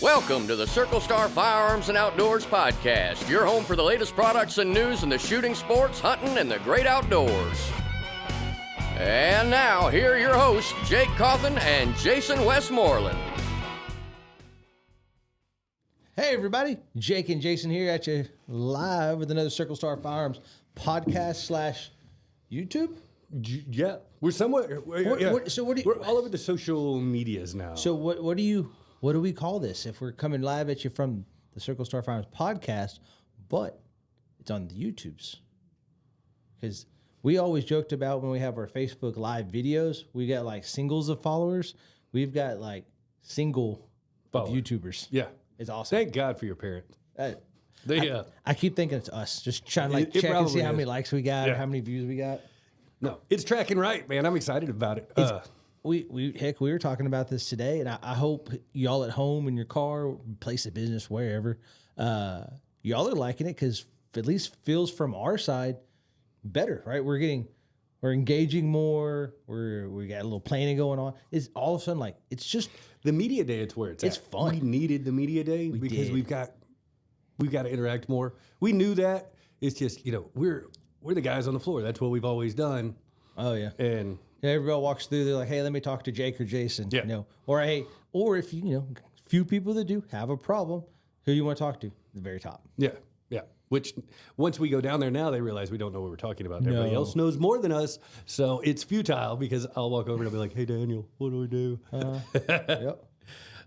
Welcome to the Circle Star Firearms and Outdoors podcast, your home for the latest products and news in the shooting sports, hunting, and the great outdoors. And now, here are your hosts, Jake Coffin and Jason Westmoreland. Hey everybody, Jake and Jason here at you live with another Circle Star Firearms podcast / YouTube. Yeah, we're somewhere. We're all over the social medias now. So what do we call this if we're coming live at you from the Circle Star Firearms podcast, but it's on the YouTubes? Because we always joked about when we have our Facebook live videos, we got like singles of followers. We've got like single of YouTubers. Yeah. It's awesome. Thank God for your parents. I keep thinking it's us, just trying to check and see how many likes we got or how many views we got. No, it's tracking right, man. I'm excited about it. We were talking about this today, and I hope y'all at home in your car, place of business, wherever, y'all are liking it because at least feels from our side better, right? We're engaging more. We got a little planning going on. It's all of a sudden like it's just the media day. It's where it's at. Fun. We needed the media day because we've got to interact more. We knew that. It's just we're the guys on the floor. That's what we've always done. Oh yeah, and. Everybody walks through. They're like, "Hey, let me talk to Jake or Jason." Yeah. Or if few people that do have a problem, who do you want to talk to? At the very top. Yeah. Which once we go down there now, they realize we don't know what we're talking about. Everybody else knows more than us, so it's futile because I'll walk over and I'll be like, "Hey, Daniel, what do we do?" Yep.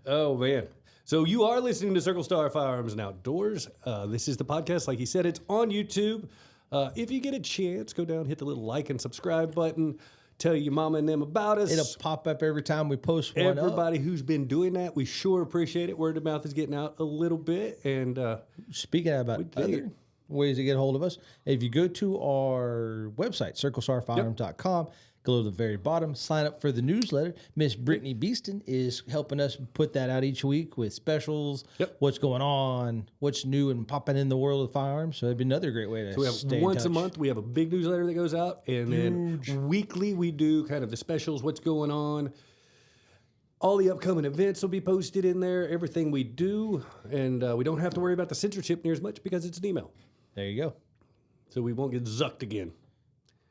Oh man. So you are listening to Circle Star Firearms and Outdoors. This is the podcast, like he said, it's on YouTube. If you get a chance, go down, hit the little like and subscribe button. Tell your mama and them about us. It'll pop up every time we post one. Everybody who's been doing that, we sure appreciate it. Word of mouth is getting out a little bit. And speaking about other ways to get a hold of us, if you go to our website, circlestarfirearms.com, go to the very bottom, sign up for the newsletter. Miss Brittany Beeston is helping us put that out each week with specials, what's going on, what's new and popping in the world of firearms. So it'd be another great way to we have stay once in touch. a month, we have a big newsletter that goes out. And then weekly, we do kind of the specials, what's going on. All the upcoming events will be posted in there, everything we do. And we don't have to worry about the censorship near as much because it's an email. There you go. So we won't get zucked again.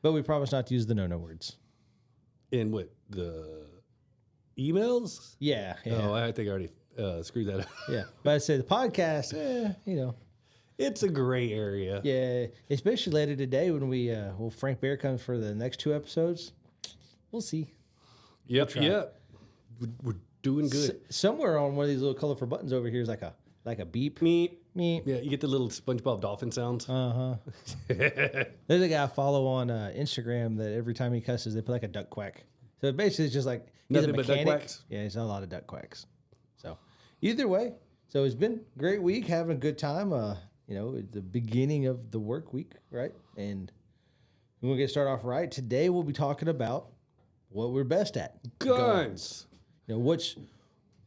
But we promise not to use the no-no words. In what? The emails? Yeah. Oh, I think I already screwed that up. Yeah. But I say the podcast, It's a gray area. Yeah. Especially later today when Frank Bear comes for the next 2 episodes. We'll see. Yep. We're doing good. Somewhere on one of these little colorful buttons over here is like a beep. Meep. Meep. Yeah, you get the little SpongeBob dolphin sounds. There's a guy I follow on Instagram that every time he cusses, they put like a duck quack. So basically, it's just like he's Nothing a but mechanic. duck quacks? Yeah, he's a lot of duck quacks. So either way, so it's been a great week, having a good time. At the beginning of the work week, right? And we're gonna get started off right. Today we'll be talking about what we're best at. Guns.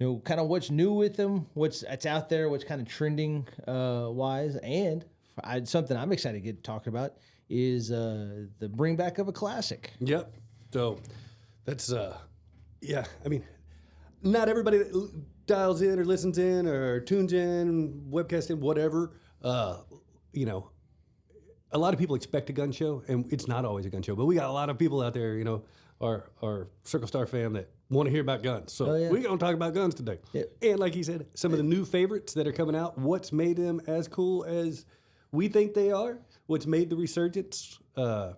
Kind of what's new with them, what's out there, what's kind of trending wise, and something I'm excited to get talking about is the bring back of a classic. Yep. So that's I mean, not everybody that dials in or listens in or tunes in, webcast in, whatever. A lot of people expect a gun show, and it's not always a gun show. But we got a lot of people out there, our Circle Star fam that want to hear about guns. So we're going to talk about guns today. Yeah. And like he said, some of the new favorites that are coming out, what's made them as cool as we think they are, what's made the resurgence, some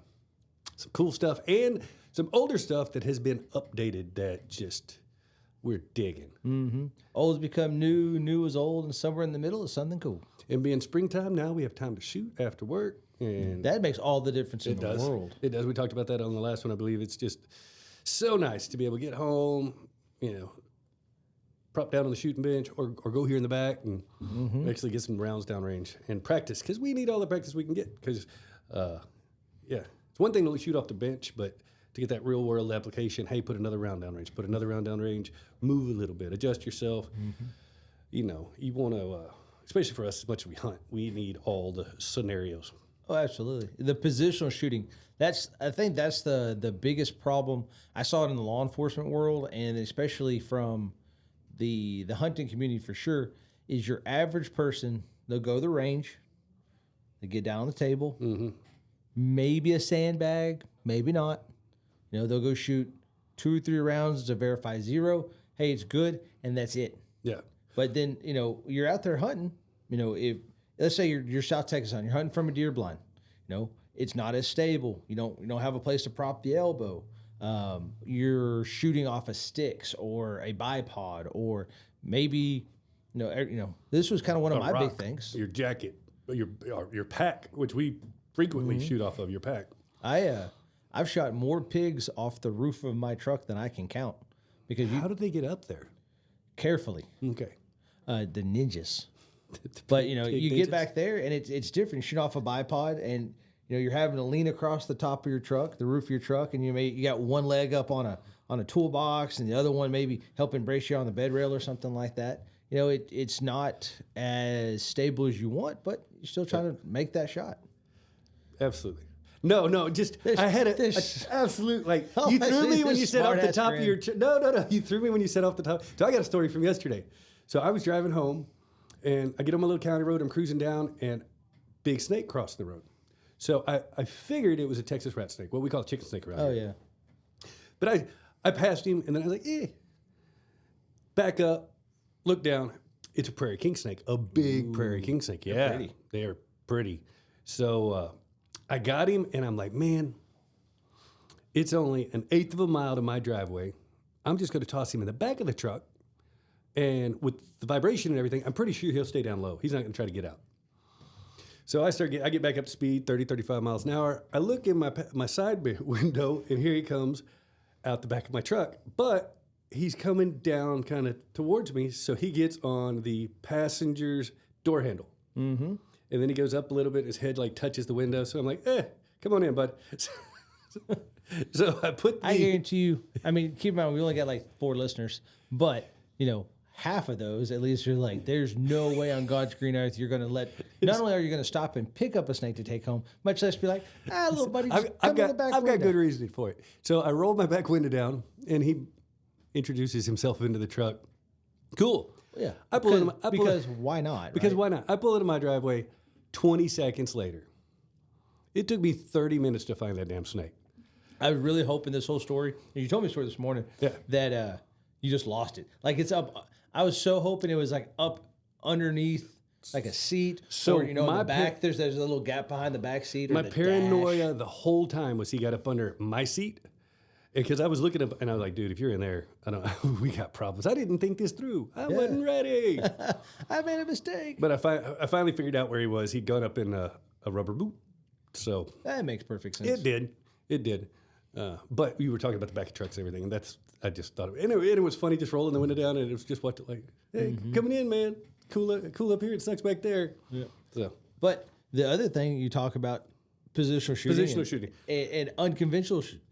cool stuff, and some older stuff that has been updated that just we're digging. Mm-hmm. Old's become new, new is old, and somewhere in the middle is something cool. And being springtime now, we have time to shoot after work. And that makes all the difference in the world. It does. We talked about that on the last one, I believe. It's just so nice to be able to get home, prop down on the shooting bench or go here in the back and actually get some rounds downrange and practice because we need all the practice we can get because, it's one thing to shoot off the bench, but to get that real world application, hey, put another round downrange, move a little bit, adjust yourself. You want to, especially for us, as much as we hunt, we need all the scenarios. Oh, absolutely. The positional shooting. I think that's the biggest problem. I saw it in the law enforcement world, and especially from the hunting community for sure is your average person. They'll go to the range, they get down on the table, maybe a sandbag, maybe not. They'll go shoot 2 or 3 rounds to verify 0. Hey, it's good, and that's it. Yeah. But then, you're out there hunting. If let's say you're South Texas hunting, you're hunting from a deer blind. It's not as stable. You don't have a place to prop the elbow. You're shooting off of sticks or a bipod, or maybe this was kind of one of my big things. Your jacket, your pack, which we frequently shoot off of your pack. I've shot more pigs off the roof of my truck than I can count. Because how did they get up there? Carefully. Okay. The ninjas. But you get back there and it's different. You shoot off a bipod and you're having to lean across the top of your truck, the roof of your truck, and you got one leg up on a toolbox and the other one maybe helping brace you on the bed rail or something like that. It's not as stable as you want, but you're still trying to make that shot. Absolutely. No, just I had an absolute, you threw me when you said off the top of your no, you threw me when you said off the top. So I got a story from yesterday. So I was driving home, and I get on my little county road. I'm cruising down, and big snake crossed the road. So I figured it was a Texas rat snake, what we call a chicken snake around here. Yeah. But I passed him, and then I was like, back up, look down. It's a prairie king snake, a big prairie king snake. Yeah, they are pretty. So I got him, and I'm like, man, it's only 1/8 of a mile to my driveway. I'm just going to toss him in the back of the truck, and with the vibration and everything, I'm pretty sure he'll stay down low. He's not going to try to get out. So I get back up to speed, 30, 35 miles an hour. I look in my side window, and here he comes out the back of my truck. But he's coming down kind of towards me, so he gets on the passenger's door handle. Mm-hmm. And then he goes up a little bit, his head touches the window. So I'm like, come on in, bud. So I guarantee you, keep in mind, we only got 4 listeners, but, half of those, at least you're like, there's no way on God's green earth you're going to not only are you going to stop and pick up a snake to take home, much less be like, little buddy, I've got good reasoning for it. So I rolled my back window down, and he introduces himself into the truck. Cool. Yeah. Because why not? Because why not? I pull into my driveway 20 seconds later. It took me 30 minutes to find that damn snake. I was really hoping this whole story, and you told me a story this morning, that you just lost it. It's up. I was so hoping it was up underneath a seat. So or, in the back, there's a little gap behind the back seat. Or my the paranoia dash. The whole time was he got up under my seat. Because I was looking up, and I was like, dude, if you're in there, we got problems. I didn't think this through. I wasn't ready. I made a mistake. But I finally figured out where he was. He'd gone up in a rubber boot. So that makes perfect sense. It did. But we were talking about the back of trucks and everything, and I just thought of it. And it was funny just rolling the window down, and it was just hey, coming in, man. Cool up here. It sucks back there. Yeah. So, but the other thing you talk about, positional shooting. And unconventional shooting.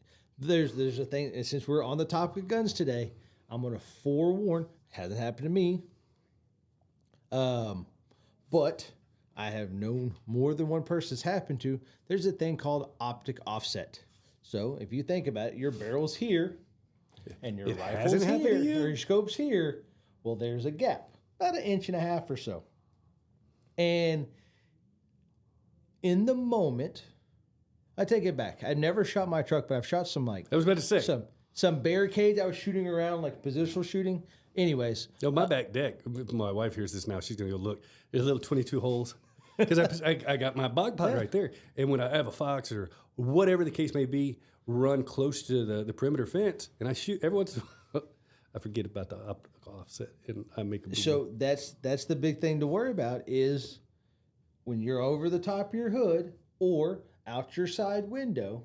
There's a thing, and since we're on the topic of guns today, I'm going to forewarn, hasn't happened to me, but I have known more than one person it's happened to. There's a thing called optic offset. So if you think about it, your barrel's here, and your rifle's here, or your scope's here. Well, there's a gap, about 1.5 inches or so. And in the moment, I take it back. I never shot my truck, but I've shot some I was about to say some barricades. I was shooting around positional shooting. Anyways, my back deck. My wife hears this now. She's gonna go look. There's little 22 holes because I got my bog pot right there. And when I have a fox or whatever the case may be, run close to the perimeter fence, and I shoot. Every once in a while, I forget about the optical offset, and I make a. So that's the big thing to worry about is when you're over the top of your hood or out your side window,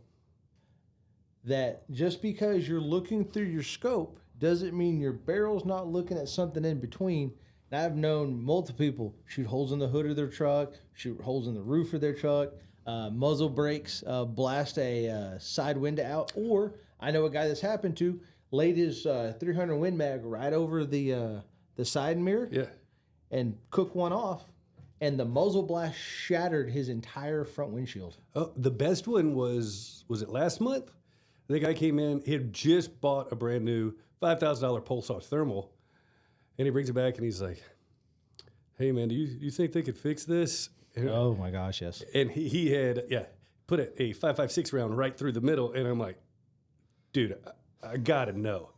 that just because you're looking through your scope doesn't mean your barrel's not looking at something in between. And I've known multiple people shoot holes in the hood of their truck, shoot holes in the roof of their truck, muzzle brakes, blast a side window out. Or I know a guy that's happened to laid his 300 Win Mag right over the side mirror and cook one off. And the muzzle blast shattered his entire front windshield. Oh, the best one was it last month? The guy came in, he had just bought a brand new $5,000 Pulsar thermal, And he brings it back and he's like, "Hey man, do you think they could fix this?" And, Oh my gosh, yes. and he had put a 5.56 round right through the middle, and I'm like, "Dude, I gotta know."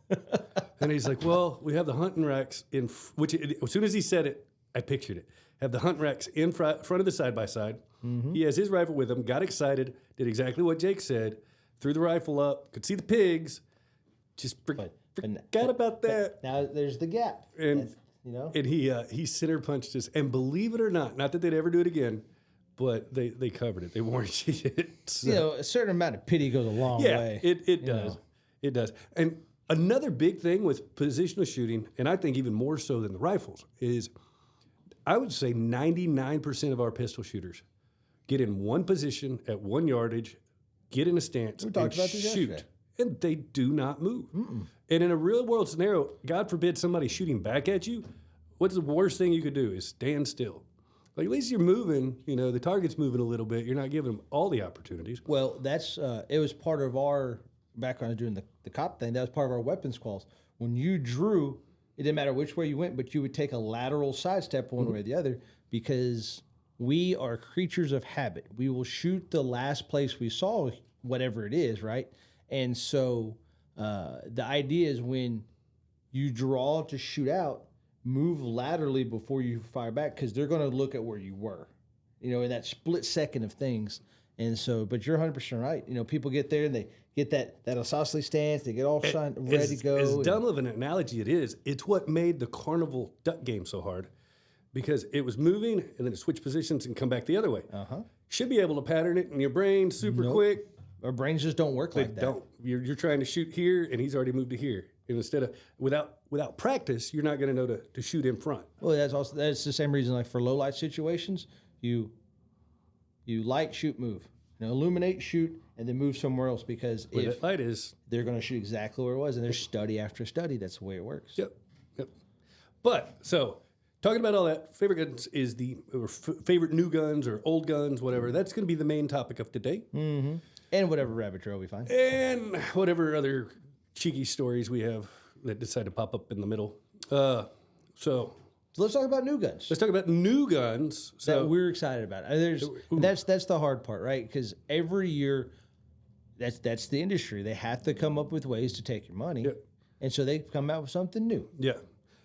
And he's like, "Well, we have the hunting racks in which as soon as he said it, I pictured it. Have the hunting racks in front of the side by side. He has his rifle with him. Got excited. Did exactly what Jake said. Threw the rifle up. Could see the pigs. Just forgot about that. Now there's the gap. And and he center punched us. And believe it or not that they'd ever do it again, but they covered it. They warranted it. So. A certain amount of pity goes a long way. It does. It does. And another big thing with positional shooting, and I think even more so than the rifles, is I would say 99% of our pistol shooters get in one position at one yardage, get in a stance, and shoot. Yesterday. And they do not move. And in a real world scenario, God forbid somebody shooting back at you, what's the worst thing you could do is stand still. Like, at least you're moving, the target's moving a little bit. You're not giving them all the opportunities. Well, that's it was part of our background doing the cop thing. That was part of our weapons calls. When you drew, it didn't matter which way you went, but you would take a lateral sidestep one way or the other, because we are creatures of habit. We will shoot the last place we saw, whatever it is, right? And so the idea is when you draw to shoot out, move laterally before you fire back, because they're going to look at where you were, in that split second of things. And so, but you're 100% right. People get there and they get that isosceles stance, they get all ready to go. As dumb of an analogy it is, it's what made the carnival duck game so hard, because it was moving and then it switched positions and come back the other way. Should be able to pattern it in your brain super quick. Our brains just don't work like that. Don't. You're trying to shoot here and he's already moved to here. And instead of without practice, you're not going to know to shoot in front. Well, that's the same reason, like for low light situations, you light, shoot, move. Illuminate, shoot, and then move somewhere else, because Where that light is, they're going to shoot exactly where it was, and there's study after study. That's the way it works. Yep. But so talking about all that, favorite guns is favorite new guns or old guns, whatever. That's going to be the main topic of today. Mm-hmm. And whatever rabbit trail we find, and whatever other cheeky stories we have that decide to pop up in the middle. So let's talk about new guns. Let's talk about new guns that we're excited about. That's the hard part, right? Because every year, that's the industry. They have to come up with ways to take your money, and so they come out with something new. Yeah,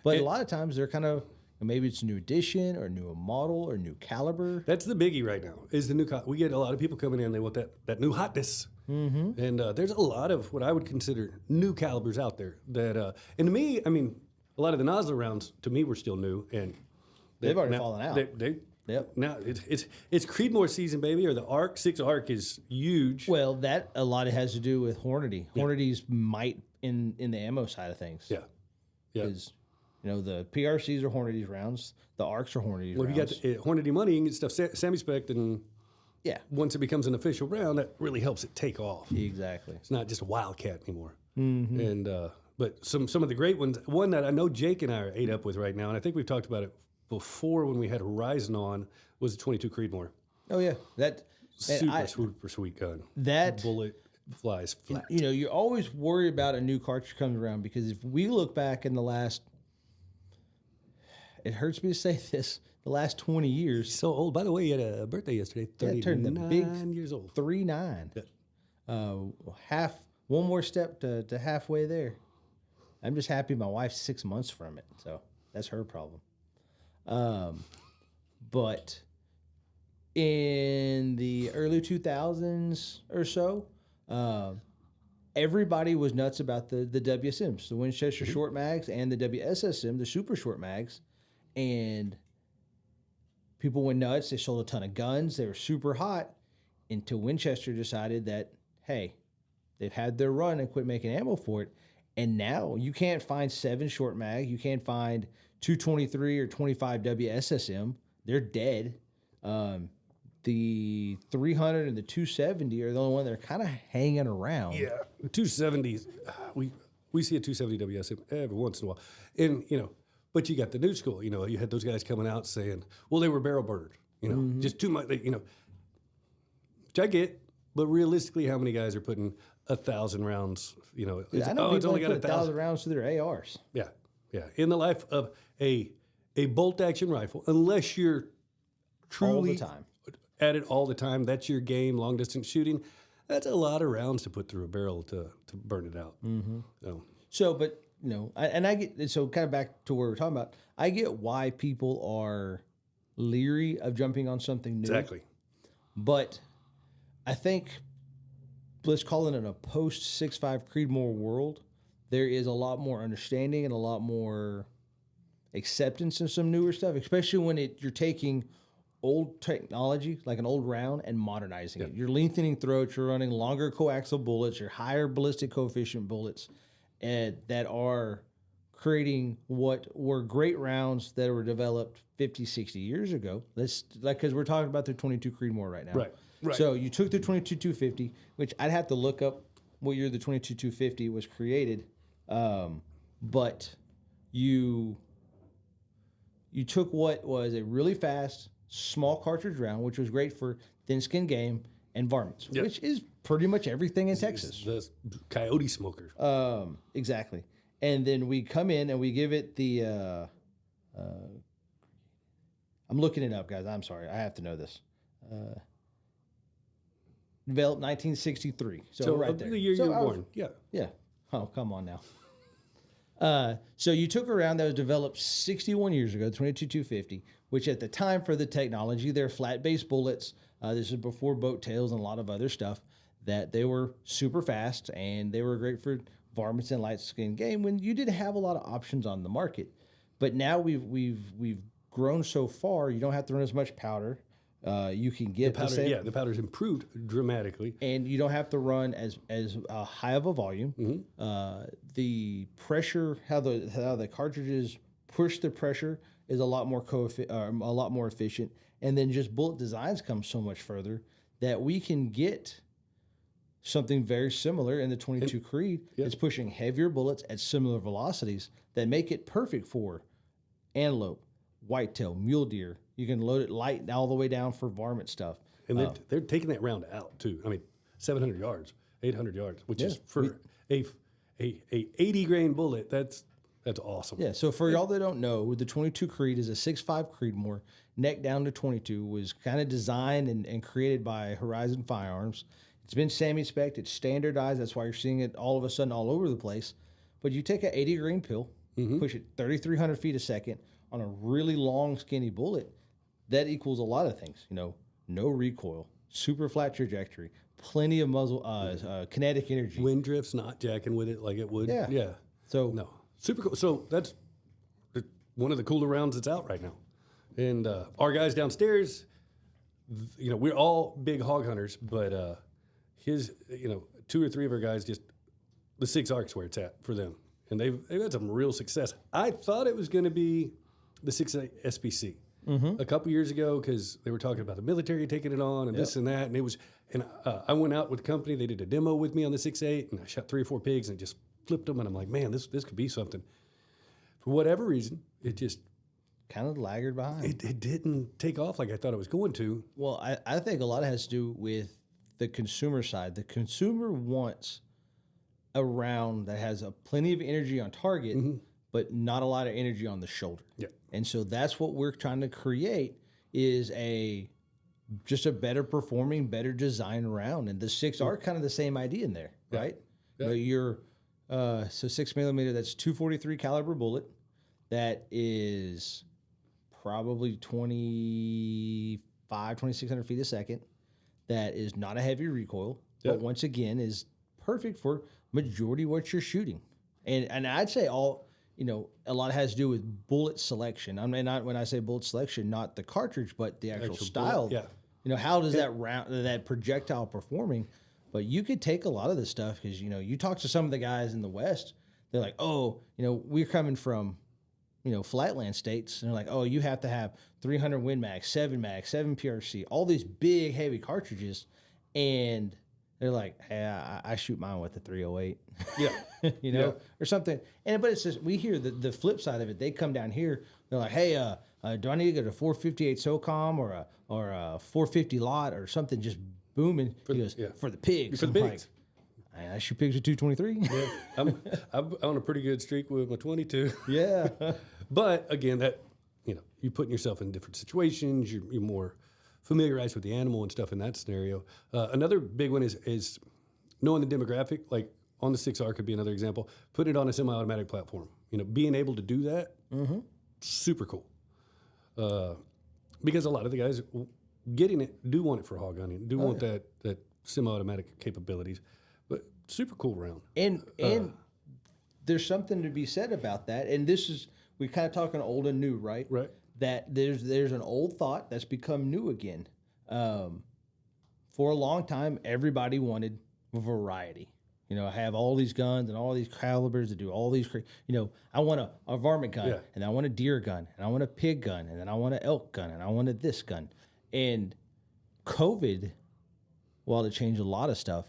but a lot of times they're kind of, maybe it's a new edition or new model or new caliber. That's the biggie right now. Is the new? We get a lot of people coming in. They want that new hotness. Mm-hmm. And there's a lot of what I would consider new calibers out there. That and to me, a lot of the nozzle rounds to me were still new, and they've already fallen out. Yep. Now it's Creedmoor season, baby, or the ARC. 6 ARC is huge. Well, that a lot has to do with Hornady. Hornady's might in the ammo side of things. Yeah. Because the PRCs are Hornady's rounds, the ARCs are Hornady's rounds. Well, if you got Hornady money, you can get stuff Sami-spec, and once it becomes an official round, that really helps it take off. Exactly. It's not just a Wildcat anymore. Mm-hmm. And but some of the great ones, one that I know Jake and I are ate up with right now, and I think we've talked about it before when we had Horizon on, was the 22 Creedmoor. Oh yeah, that super sweet gun. That bullet flies flat. You always worry about a new cartridge comes around, because if we look back in the last, it hurts me to say this, the last 20 years. So old. By the way, you had a birthday yesterday. 39 years old. 39. Yeah. One more step to halfway there. I'm just happy my wife's 6 months from it, so that's her problem. But in the early 2000s or so, everybody was nuts about the WSMs, the Winchester short mags, and the WSSM, the super short mags. And people went nuts. They sold a ton of guns. They were super hot until Winchester decided that, hey, they've had their run and quit making ammo for it. And now you can't find 7 short mag. You can't find 223 or 25 WSSM. They're dead. The 300 and the 270 are the only one that are kind of hanging around. Yeah, 270s. We see a 270 WSM every once in a while. And, but you got the new school. You had those guys coming out saying, well, they were barrel burned. Just too much, which I get. But realistically, how many guys are putting 1,000 rounds? I know people only got 1,000 rounds to their ARs. Yeah, Yeah. In the life of a bolt action rifle, unless you're truly all the time at it all the time, that's your game, long distance shooting. That's a lot of rounds to put through a barrel to burn it out. So, but I get, so kind of back to where we're talking about, I get why people are leery of jumping on something new. Exactly. But I think, let's call it in a post 6.5 Creedmoor world, there is a lot more understanding and a lot more acceptance of some newer stuff, especially when you're taking old technology, like an old round, and modernizing it. You're lengthening throats, you're running longer coaxial bullets, your higher ballistic coefficient bullets, and that are creating what were great rounds that were developed 50, 60 years ago. That's like, because we're talking about the 22 Creedmoor right now. Right. So you took the 22-250, which I'd have to look up what year the 22-250 was created, but you took what was a really fast, small cartridge round, which was great for thin-skinned game and varmints, which is pretty much everything in Texas. The coyote smokers. Exactly. And then we come in and we give it the... I'm looking it up, guys. I'm sorry. I have to know this. Developed 1963. So right there. The year you were born. Yeah. Yeah. Oh, come on now. So you took a round that was developed 61 years ago, 22-250, which at the time for the technology, they're flat-based bullets. This is before boat tails and a lot of other stuff, that they were super fast and they were great for varmints and light-skinned game when you didn't have a lot of options on the market. But now we've grown so far, you don't have to run as much powder. You can get the powder. The powder's improved dramatically, and you don't have to run as high of a volume. The pressure, how the cartridges push the pressure, is a lot more efficient. And then just bullet designs come so much further that we can get something very similar in the 22 Creed. It's pushing heavier bullets at similar velocities that make it perfect for antelope, whitetail, mule deer. You can load it light all the way down for varmint stuff. And they're taking that round out too. I mean, 700 yards, 800 yards, which is for a 80 grain bullet. That's awesome. Yeah. So for y'all that don't know, the 22 Creed is a 6.5 Creedmoor, neck down to 22. Was kind of designed and created by Horizon Firearms. It's been SAMI-spec'd. It's standardized. That's why you're seeing it all of a sudden all over the place. But you take an 80 grain pill, push it 3,300 feet a second on a really long, skinny bullet. That equals a lot of things. No recoil, super flat trajectory, plenty of muzzle, kinetic energy. Wind drift's not jacking with it like it would. Yeah. So no, super cool. So that's one of the cooler rounds that's out right now. And our guys downstairs, we're all big hog hunters, but his, 2 or 3 of our guys just, the 6 arc's where it's at for them. And they've had some real success. I thought it was going to be the 6 SBC a couple years ago because they were talking about the military taking it on and this and that. And it was, I went out with the company. They did a demo with me on the 6.8 and I shot 3 or 4 pigs and just flipped them. And I'm like, man, this could be something. For whatever reason, it just kind of lagged behind. It didn't take off like I thought it was going to. Well, I think a lot of it has to do with the consumer side. The consumer wants a round that has plenty of energy on target, but not a lot of energy on the shoulder. Yeah. And so that's what we're trying to create is just a better performing, better designed round. And the 6 are kind of the same idea in there, right? Yeah. But you're, so 6mm, that's 243 caliber bullet. That is probably 2,600 feet a second. That is not a heavy recoil, but once again is perfect for majority what you're shooting. And I'd say a lot has to do with bullet selection. I mean, not when I say bullet selection, not the cartridge, but the actual style. Bullet, yeah. How does that projectile performing? But you could take a lot of this stuff because, you talk to some of the guys in the West, they're like, we're coming from, flatland states. And they're like, you have to have 300 Win Mag, 7 Mag, 7 PRC, all these big, heavy cartridges. And they're like, hey, I shoot mine with the 308. Yeah. Or something. But it's just, we hear the flip side of it. They come down here, they're like, hey, do I need to get a 458 SOCOM or a 450 lot or something just booming? For the pigs. For the pigs. I shoot pigs with 223. Yeah, I'm on a pretty good streak with my 22. Yeah. But again, that you're putting yourself in different situations. You're more familiarized with the animal and stuff in that scenario. Another big one is knowing the demographic. Like on the 6R could be another example. Put it on a semi-automatic platform. Being able to do that, super cool. Because a lot of the guys getting it do want it for hog hunting, want that semi-automatic capabilities. But super cool round. And there's something to be said about that. And this is, we're kind of talking old and new, right? Right. That there's an old thought that's become new again. For a long time, everybody wanted variety. I have all these guns and all these calibers to do all these. I want a varmint gun, and I want a deer gun, and I want a pig gun, and then I want an elk gun, and I wanted this gun. And COVID, while it changed a lot of stuff,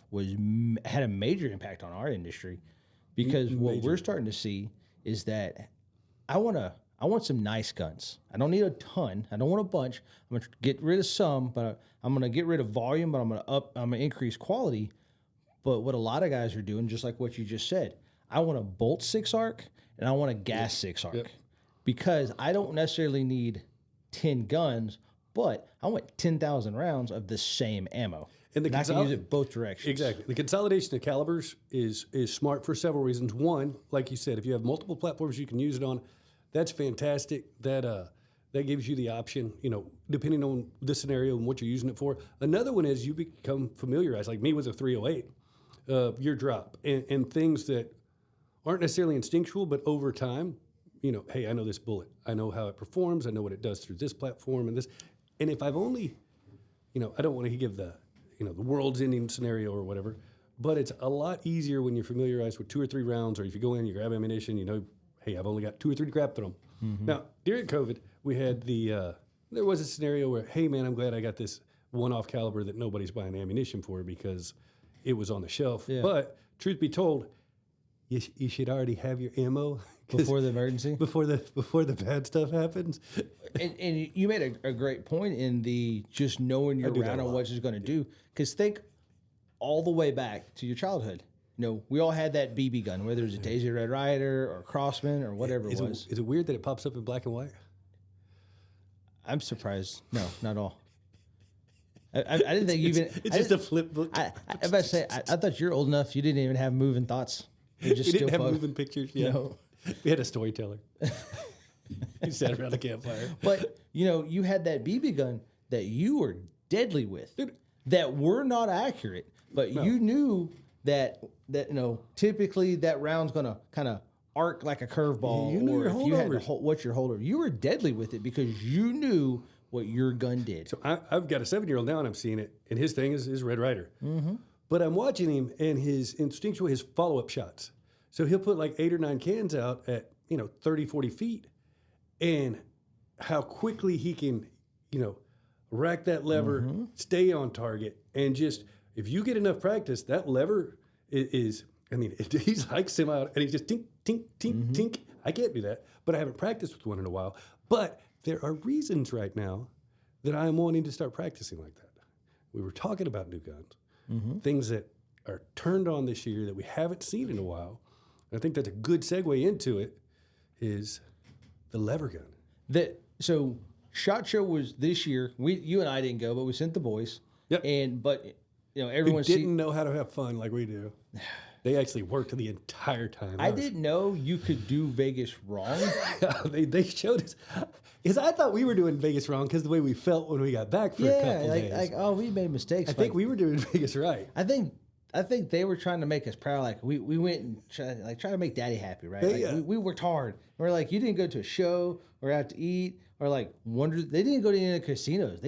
had a major impact on our industry, because what we're starting to see is that I want some nice guns. I don't need a ton. I don't want a bunch. I'm gonna get rid of some, but I'm gonna get rid of volume. But I'm gonna increase quality. But what a lot of guys are doing, just like what you just said, I want a bolt 6-arc and I want a gas 6-arc, because I don't necessarily need 10 guns, but I want 10,000 rounds of the same ammo. And I can use it both directions. Exactly. The consolidation of calibers is smart for several reasons. One, like you said, if you have multiple platforms you can use it on, that's fantastic. That gives you the option, depending on the scenario and what you're using it for. Another one is you become familiarized, like me with a 308, your drop, and things that aren't necessarily instinctual, but over time, hey, I know this bullet. I know how it performs. I know what it does through this platform and this. And if I've only, I don't want to give the world's ending scenario or whatever, but it's a lot easier when you're familiarized with 2 or 3 rounds, or if you go in, you grab ammunition, hey, I've only got 2 or 3 to grab from them. Mm-hmm. Now, during COVID, we had there was a scenario where, hey, man, I'm glad I got this one-off caliber that nobody's buying ammunition for because it was on the shelf. Yeah. But truth be told, you should already have your ammo before the emergency, before the bad stuff happens. And you made a great point in the just knowing your round and what it's going to do. Because think all the way back to your childhood. We all had that BB gun, whether it was a Daisy Red Ryder or Crosman or whatever it was. Is it weird that it pops up in black and white? I'm surprised. No, not at all. I didn't think you even. It's just a flip book. I about to say, I thought you're old enough. You didn't even have moving thoughts. You just didn't have moving pictures. Yeah, no. We had a storyteller. We sat around the campfire. But you had that BB gun that you were deadly with, that were not accurate, but you knew that typically that round's gonna kind of arc like a curveball. You knew or if you had what's your holder, you were deadly with it because you knew what your gun did. So I've got a 7-year-old now, and I'm seeing it, and his thing is Red Ryder. Mm-hmm. But I'm watching him and his follow-up shots. So he'll put like 8 or 9 cans out at 30, 40 feet, and how quickly he can rack that lever, stay on target, and just if you get enough practice, that lever is he's like semi, and he's just tink, tink, tink, tink. I can't do that, but I haven't practiced with one in a while. But there are reasons right now that I'm wanting to start practicing like that. We were talking about new guns, things that are turned on this year that we haven't seen in a while. And I think that's a good segue into it, is the lever gun. So SHOT Show was this year. You and I didn't go, but we sent the boys. Yep. But everyone didn't know how to have fun like we do. They actually worked the entire time. I didn't know you could do Vegas wrong. They showed us. Because I thought we were doing Vegas wrong because the way we felt when we got back for a couple days. We made mistakes. I think we were doing Vegas right. I think they were trying to make us proud. Like we went and try to make Daddy happy, right? We worked hard. We're like, you didn't go to a show or out to eat or wonder. They didn't go to any of the casinos.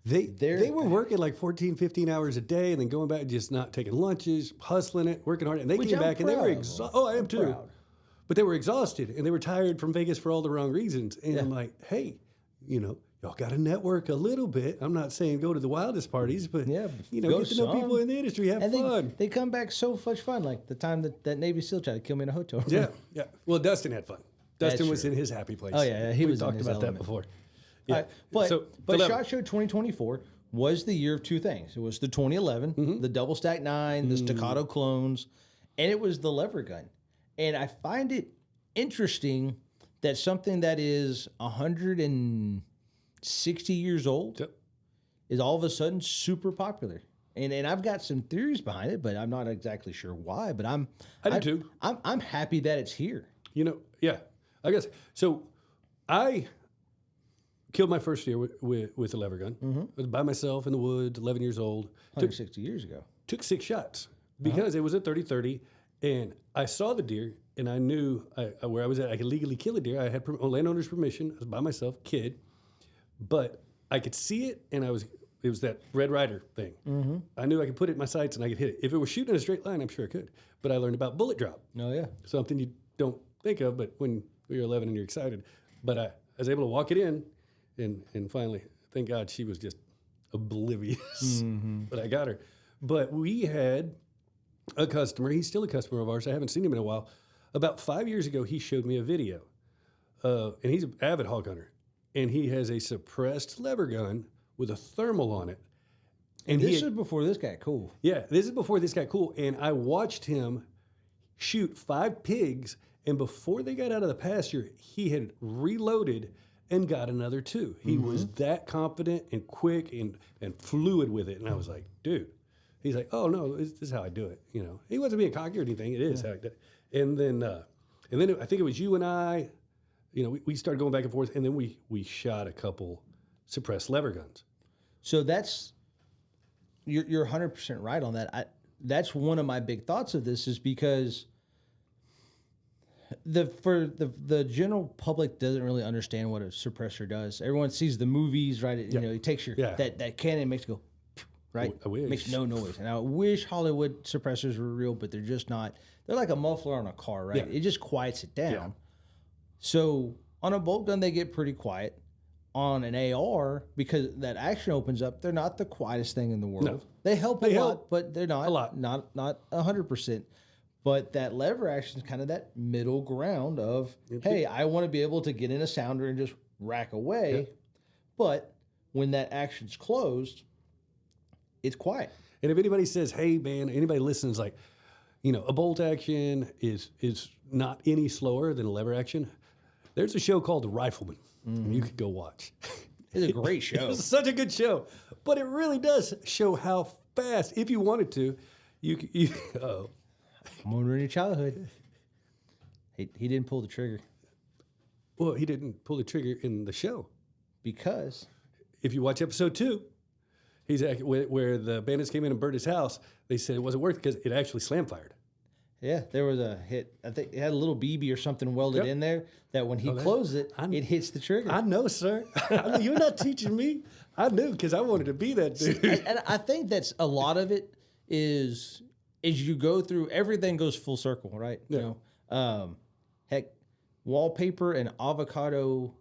They were working like 14, 15 hours a day and then going back and just not taking lunches, hustling it, working hard. And they came back and they were exhausted. Oh, I am too. Proud. But they were exhausted and they were tired from Vegas for all the wrong reasons. And I'm like, hey, y'all got to network a little bit. I'm not saying go to the wildest parties, but get to know people in the industry, have fun. They come back so much fun, like the time that Navy SEAL tried to kill me in a hotel room. Yeah. Well, Dustin had fun. Dustin was in his happy place. Oh, yeah. He was talked about that before. Yeah. But SHOT Show 2024 was the year of two things. It was the 2011, the double stack 9, the staccato clones, and it was the lever gun. And I find it interesting that something that is 160 years old is all of a sudden super popular. And I've got some theories behind it, but I'm not exactly sure why. But I do too. I'm happy that it's here. You know, yeah, I guess so. I killed my first deer with a lever gun. I was by myself in the woods, 11 years old. 160 years ago. Took 6 shots because it was a 30-30, and I saw the deer, and I knew where I was at. I could legally kill a deer. I had landowner's permission. I was by myself, kid, but I could see it, and it was that Red Ryder thing. I knew I could put it in my sights and I could hit it. If it was shooting in a straight line, I'm sure I could. But I learned about bullet drop. Oh, yeah. Something you don't think of, but when you're 11 and you're excited. But I was able to walk it in, and finally, thank God she was just oblivious. But I got her. But we had a customer. He's still a customer of ours. I haven't seen him in a while. About 5 years ago, he showed me a video. And he's an avid hog hunter. And he has a suppressed lever gun with a thermal on it. And this is before this got cool. Yeah, this is before this got cool. And I watched him shoot 5 pigs, and before they got out of the pasture, he had reloaded and got another 2. He was that confident and quick and fluid with it. And I was like, dude. He's like, oh, no, this is how I do it. You know, he wasn't being cocky or anything. It is how I do it. And then I think it was you and I, you know, we started going back and forth, and then we shot a couple suppressed lever guns. So you're 100% right on that. That's one of my big thoughts of this is because the general public doesn't really understand what a suppressor does. Everyone sees the movies, right? You know, it takes your that cannon makes it go, right? I wish. Makes no noise. And I wish Hollywood suppressors were real, but they're just not. They're like a muffler on a car, right? Yeah. It just quiets it down. Yeah. So on a bolt gun, they get pretty quiet. On an AR, because that action opens up, they're not the quietest thing in the world. No. They help a lot, but they're not a lot. Not 100%. But that lever action is kind of that middle ground of, hey, I want to be able to get in a sounder and just rack away. Yeah. But when that action's closed, it's quiet. And if anybody says, hey, man, anybody listens like, you know, a bolt action is not any slower than a lever action, there's a show called The Rifleman. You could go watch. It's a great show. It's such a good show. But it really does show how fast, if you wanted to, you I'm gonna ruin your childhood. He didn't pull the trigger. Well, he didn't pull the trigger in the show. Because? If you watch episode 2, he's where the bandits came in and burned his house, they said it wasn't worth it because it actually slam fired. Yeah, there was a hit. I think it had a little BB or something welded in there that when he closed it, it hits the trigger. I know, sir. You're not teaching me. I knew because I wanted to be that dude. And I think that's a lot of it is you go through, everything goes full circle, right? Yeah. You know, heck, wallpaper and avocado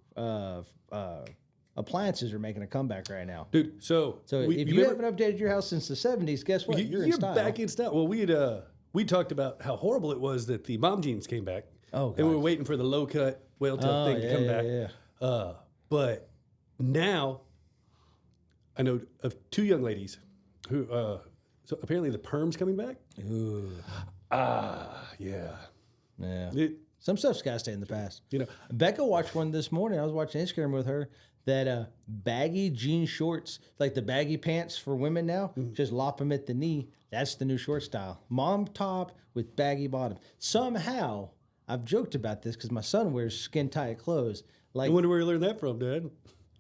appliances are making a comeback right now. Dude, so if you haven't updated your house since the 70s, guess what? You're in style. Back in style. Well, we talked about how horrible it was that the mom jeans came back. Oh, God. And we were waiting for the low cut whale tail thing to come back. Yeah. But now I know of 2 young ladies who, so apparently the perm's coming back. Ooh. Yeah. Yeah. Some stuff's got to stay in the past. You know, Becca watched one this morning. I was watching Instagram with her. That baggy jean shorts, like the baggy pants for women now, just lop them at the knee. That's the new short style. Mom top with baggy bottom. Somehow, I've joked about this because my son wears skin tight clothes. Like, I wonder where you learned that from, Dad.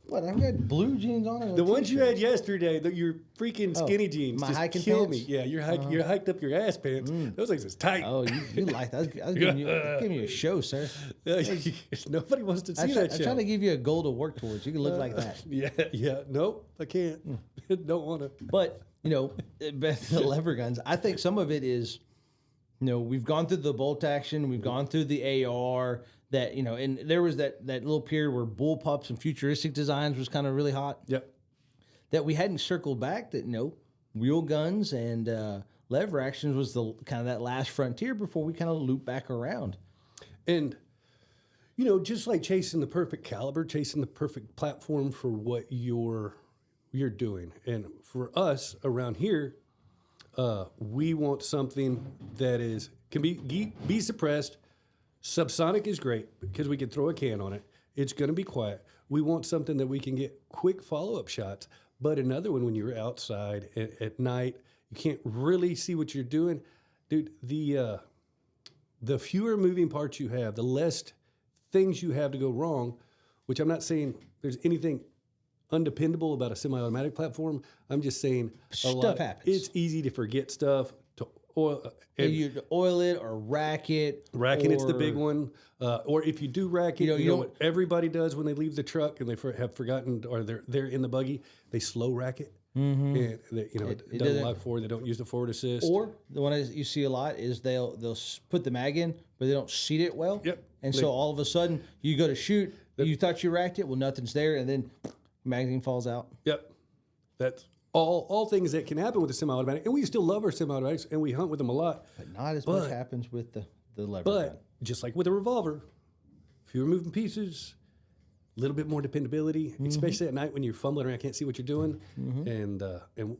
What? I've got blue jeans on. The ones you had yesterday, your freaking skinny jeans, my just hiking kill pants? me. Yeah, you're hiked up your ass pants. Those things is tight. Oh, you like that? I was giving you a show, sir. Nobody wants to see that show. I'm trying to give you a goal to work towards. You can look like that. Yeah. Nope, I can't. Don't want to. But you know, the lever guns. I think some of it is, you know, we've gone through the bolt action, we've gone through the AR. That, you know, and there was that little period where bullpups and futuristic designs was kind of really hot. Yep. That we hadn't circled back. That, you know, wheel guns and lever actions was the kind of that last frontier before we kind of loop back around. And, you know, just like chasing the perfect caliber, chasing the perfect platform for what your you're doing. And for us around here, we want something that can be suppressed. Subsonic is great because we can throw a can on it. It's going to be quiet. We want something that we can get quick follow-up shots. But another one, when you're outside at night, you can't really see what you're doing. Dude, the fewer moving parts you have, the less things you have to go wrong, which I'm not saying there's anything undependable about a semi-automatic platform. I'm just saying stuff happens. It's easy to forget stuff, to oil, you oil it or rack it. Racking, it's the big one. Or if you do rack it, you know what everybody does when they leave the truck and they have forgotten, or they're in the buggy, they slow rack it. Mm-hmm. And it doesn't lock forward. They don't use the forward assist. Or the one you see a lot is they'll put the mag in, but they don't seat it well. Yep. And so all of a sudden you go to shoot, you thought you racked it, well nothing's there, and then magazine falls out. Yep. That's all things that can happen with a semi-automatic, and we still love our semi-automatics, and we hunt with them a lot. But not as much happens with the lever gun. But just like with a revolver, fewer moving pieces, a little bit more dependability, especially at night when you're fumbling around, can't see what you're doing, and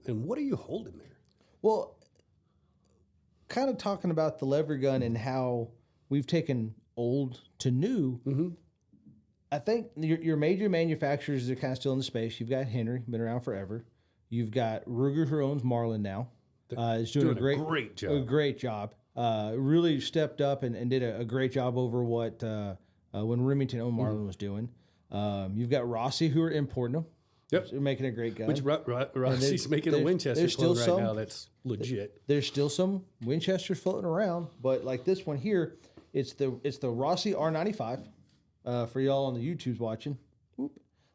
what are you holding there? Well, kind of talking about the lever gun and how we've taken old to new. Mm-hmm. I think your major manufacturers are kind of still in the space. You've got Henry, been around forever. You've got Ruger, who owns Marlin now. Is doing a great job. A great job. Really stepped up and did a great job over what when Remington owned Marlin was doing. You've got Rossi, who are importing them. Yep. They're making a great gun. Which Rossi's making a Winchester clone right now that's legit. There's still some Winchesters floating around, but like this one here, it's the Rossi R95 for y'all on the YouTube's watching.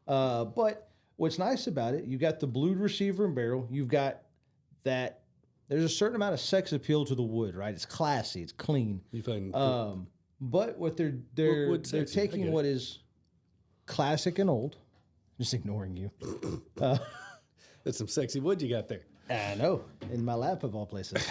But what's nice about it, you've got the blued receiver and barrel. You've got that. There's a certain amount of sex appeal to the wood, right? It's classy, it's clean. You find, but what they're taking what is classic and old, just ignoring you. That's some sexy wood you got there. I know, in my lap of all places.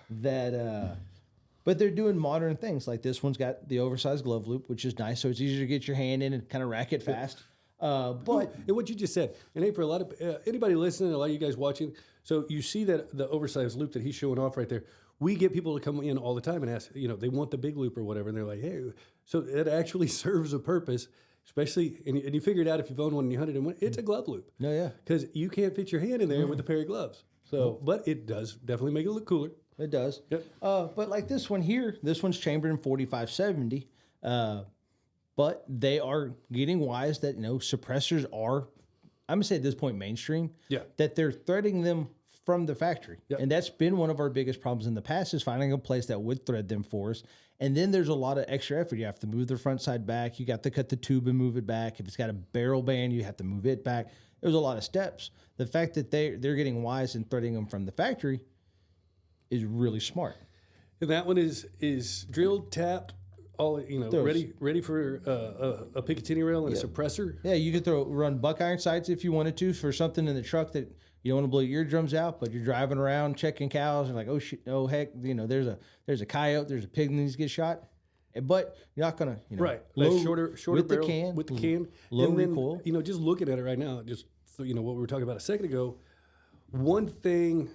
But they're doing modern things. Like this one's got the oversized glove loop, which is nice, so it's easier to get your hand in and kind of rack it fast. But and what you just said, and hey, for a lot of anybody listening, a lot of you guys watching, so you see that the oversized loop that he's showing off right there. We get people to come in all the time and ask, they want the big loop or whatever, and they're like, hey, so it actually serves a purpose, especially, and you figure it out if you've owned one and you hunted in. It's a glove loop. No, yeah, because you can't fit your hand in there with a pair of gloves. So, but it does definitely make it look cooler. It does. Yep. But like this one here, this one's chambered in 4570. But they are getting wise that, suppressors are, I'm going to say at this point, mainstream. Yeah. That they're threading them from the factory. Yep. And that's been one of our biggest problems in the past, is finding a place that would thread them for us. And then there's a lot of extra effort. You have to move the front side back. You got to cut the tube and move it back. If it's got a barrel band, you have to move it back. There's a lot of steps. The fact that they're getting wise and threading them from the factory is really smart. And that one is drilled, tapped, all ready for a Picatinny rail and a suppressor. Yeah, you could run buck iron sights if you wanted to for something in the truck that you don't want to blow your eardrums out, but you're driving around checking cows and like, oh shit, oh heck, there's a coyote, there's a pig that needs to get shot. But you're not gonna, right, shorter with barrel, the can, with the can, low and then, recoil. Just looking at it right now, just what we were talking about a second ago. One thing.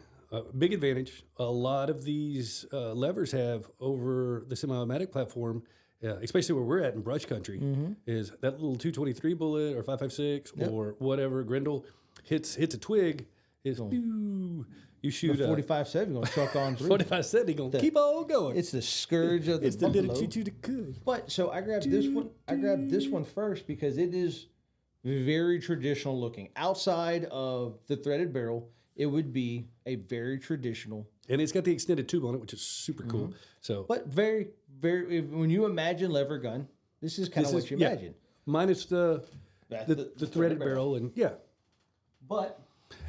Big advantage a lot of these levers have over the semi-automatic platform, especially where we're at in brush country, is that little 223 bullet or 5.56 or whatever Grendel hits a twig, is you shoot a 45-70 going to truck on through. 45-70 going to keep on going. It's the scourge of the It's the little choo-choo to good. But so I grabbed this one. I grabbed this one first because it is very traditional looking. Outside of the threaded barrel, it would be a very traditional. And it's got the extended tube on it, which is super cool. So, but very, very, when you imagine lever gun, this is kind of what you imagine. Minus the threaded barrel and But.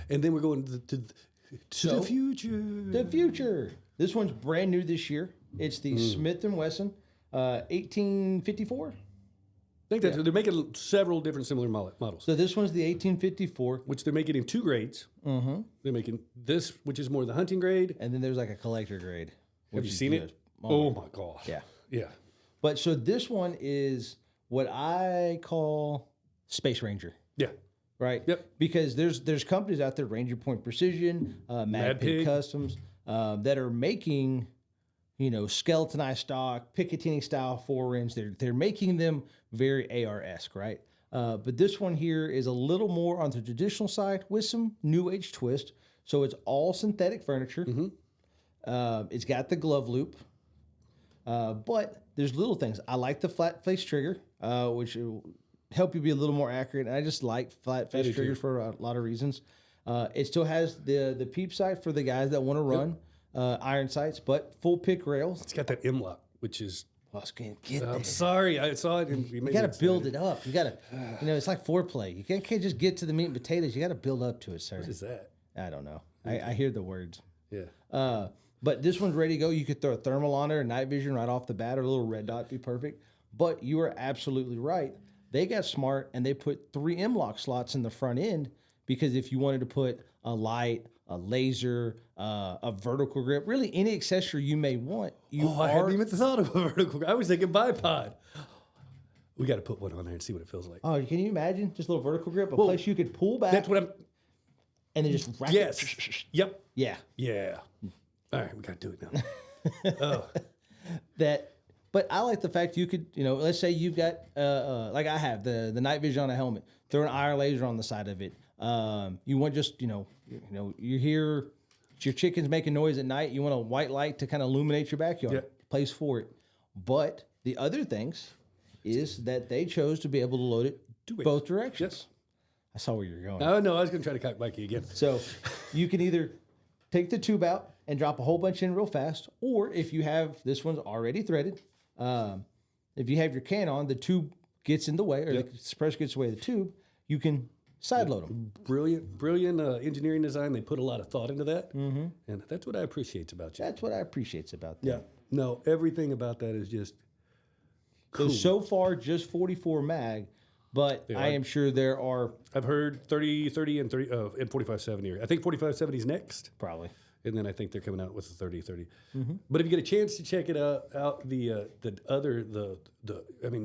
And then we're going to the future. The future. This one's brand new this year. It's the Smith & Wesson 1854. I think that they're making several different similar models. So this one's the 1854. Which they're making in two grades. Mm-hmm. They're making this, which is more the hunting grade. And then there's like a collector grade. Have you seen it? Oh my God. Yeah. Yeah. But so this one is what I call Space Ranger. Yeah. right? Yep. Because there's companies out there, Ranger Point Precision, Mad Pig Customs, that are making, skeletonized stock, Picatinny style forends. They're making them very AR-esque, right? But this one here is a little more on the traditional side with some new age twist. So it's all synthetic furniture. It's got the glove loop, but there's little things. I like the flat face trigger, which will help you be a little more accurate. And I just like flat face triggers for a lot of reasons. It still has the peep sight for the guys that want to run iron sights, but full pick rails. It's got that M-lock, which is... I'm sorry, I saw it. And you got to build it up. You got to, it's like foreplay. You can't just get to the meat and potatoes. You got to build up to it, sir. What is that? I don't know. I hear the words. Yeah. But this one's ready to go. You could throw a thermal on there, night vision right off the bat, or a little red dot, be perfect. But you are absolutely right. They got smart and they put 3 M-lock slots in the front end because if you wanted to put a light, a laser, a vertical grip, really any accessory you may want. I hadn't even thought of a vertical grip. I was thinking bipod. We got to put one on there and see what it feels like. Oh, can you imagine? Just a little vertical grip, a place you could pull back. That's what I'm... And then just rack it. Yep. Yeah. Yeah. All right, we got to do it now. But I like the fact you could, let's say you've got, like I have, the night vision on a helmet, throw an IR laser on the side of it. You want just, you hear your chicken's making noise at night. You want a white light to kind of illuminate your backyard. Yep. Place for it. But the other things is that they chose to be able to load it both directions. Yes. I saw where you're going. Oh, no, I was going to try to cock back you again. So you can either take the tube out and drop a whole bunch in real fast, or if you have, this one's already threaded, if you have your can on, the tube gets in the way, or the suppressor gets away the tube, you can side load them. Brilliant engineering design. They put a lot of thought into that, and that's what I appreciate about you. That's what I appreciate about that. Yeah. No, everything about that is just cool. So far, just 44 mag, but I am sure there are... I've heard 30, and 4570. I think 4570 is next. Probably. And then I think they're coming out with the 30. But if you get a chance to check it out, the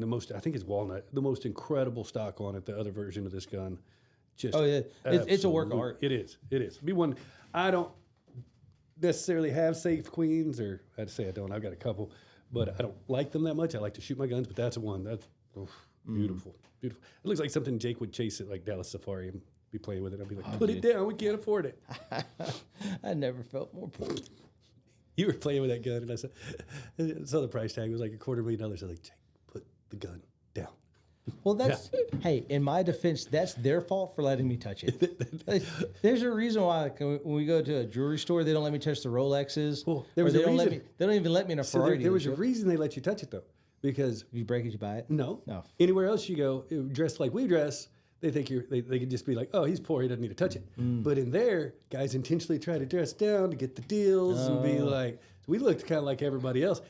most, I think it's walnut, the most incredible stock on it, the other version of this gun. Just it's a work of art. It is. Be one. I don't necessarily have safe queens, or I'd say I don't. I've got a couple, but I don't like them that much. I like to shoot my guns, but that's one. That's beautiful. Beautiful. It looks like something Jake would chase at like Dallas Safari and be playing with it. I'd be like, put it down. We can't afford it. I never felt more poor. You were playing with that gun, and I saw the price tag. It was like $250,000. I was like, Jake, put the gun down. Well, hey, in my defense, that's their fault for letting me touch it. There's a reason why when we go to a jewelry store, they don't let me touch the Rolexes. Well, they don't even let me in a Ferrari. There was a reason they let you touch it, though. Because if you break it, you buy it? No. Anywhere else you go, dressed like we dress, they think they could just be like, oh, he's poor, he doesn't need to touch it. But in there, guys intentionally try to dress down to get the deals and be like, so we looked kind of like everybody else.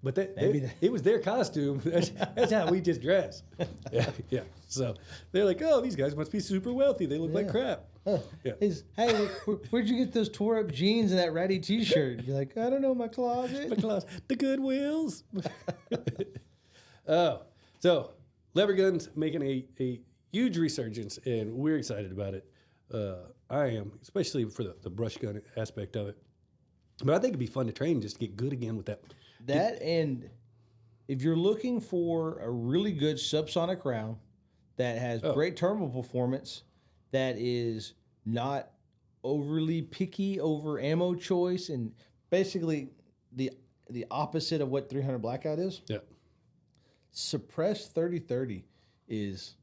But it was their costume. That's how we just dress. Yeah. So they're like, oh, these guys must be super wealthy. They look like crap. Hey, where'd you get those tore up jeans and that ratty T-shirt? You're like, I don't know, my closet. The Goodwills. So lever guns making a huge resurgence, and we're excited about it. I am, especially for the brush gun aspect of it. But I think it'd be fun to train just to get good again with that. And if you're looking for a really good subsonic round that has great thermal performance, that is not overly picky over ammo choice, and basically the opposite of what 300 Blackout is. Yeah. Suppressed 3030 is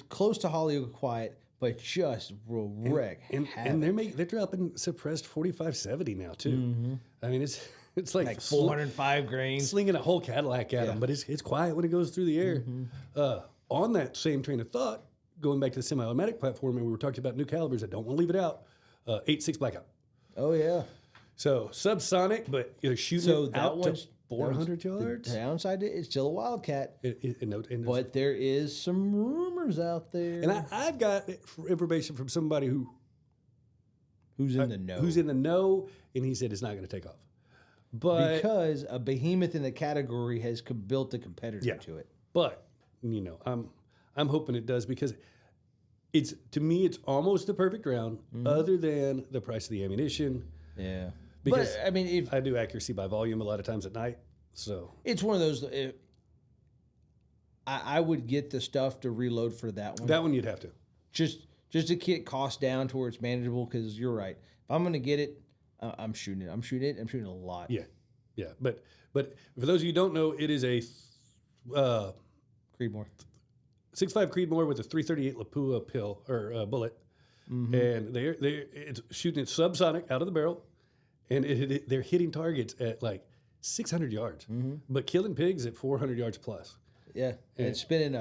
close to Hollywood Quiet, but just will wreck. And they're dropping suppressed 4570 now too. I mean, it's like 405 grains, slinging a whole Cadillac at them, but it's quiet when it goes through the air. On that same train of thought, going back to the semi-automatic platform, and we were talking about new calibers. I don't want to leave it out. 8.6 Blackout. Oh yeah. So subsonic, but shooting out to 400 yards. The downside is still a Wildcat. But there is some rumors out there. And I've got information from somebody who's in the know. Who's in the know, and he said it's not going to take off. But because a behemoth in the category has built a competitor to it. But I'm hoping it does, because to me, it's almost the perfect round, other than the price of the ammunition. Yeah. Because but I mean, if I do accuracy by volume a lot of times at night, so it's one of those. I would get the stuff to reload for that one. That one you'd have to. Just to get costs down to where it's manageable. Because you're right. If I'm going to get it, I'm shooting it. I'm shooting a lot. Yeah. But for those of you who don't know, it is a Creedmoor 6.5 Creedmoor with a 338 Lapua bullet, and it's shooting it subsonic out of the barrel, and they're hitting targets at like 600 yards, but killing pigs at 400 yards plus. Yeah, and it's spinning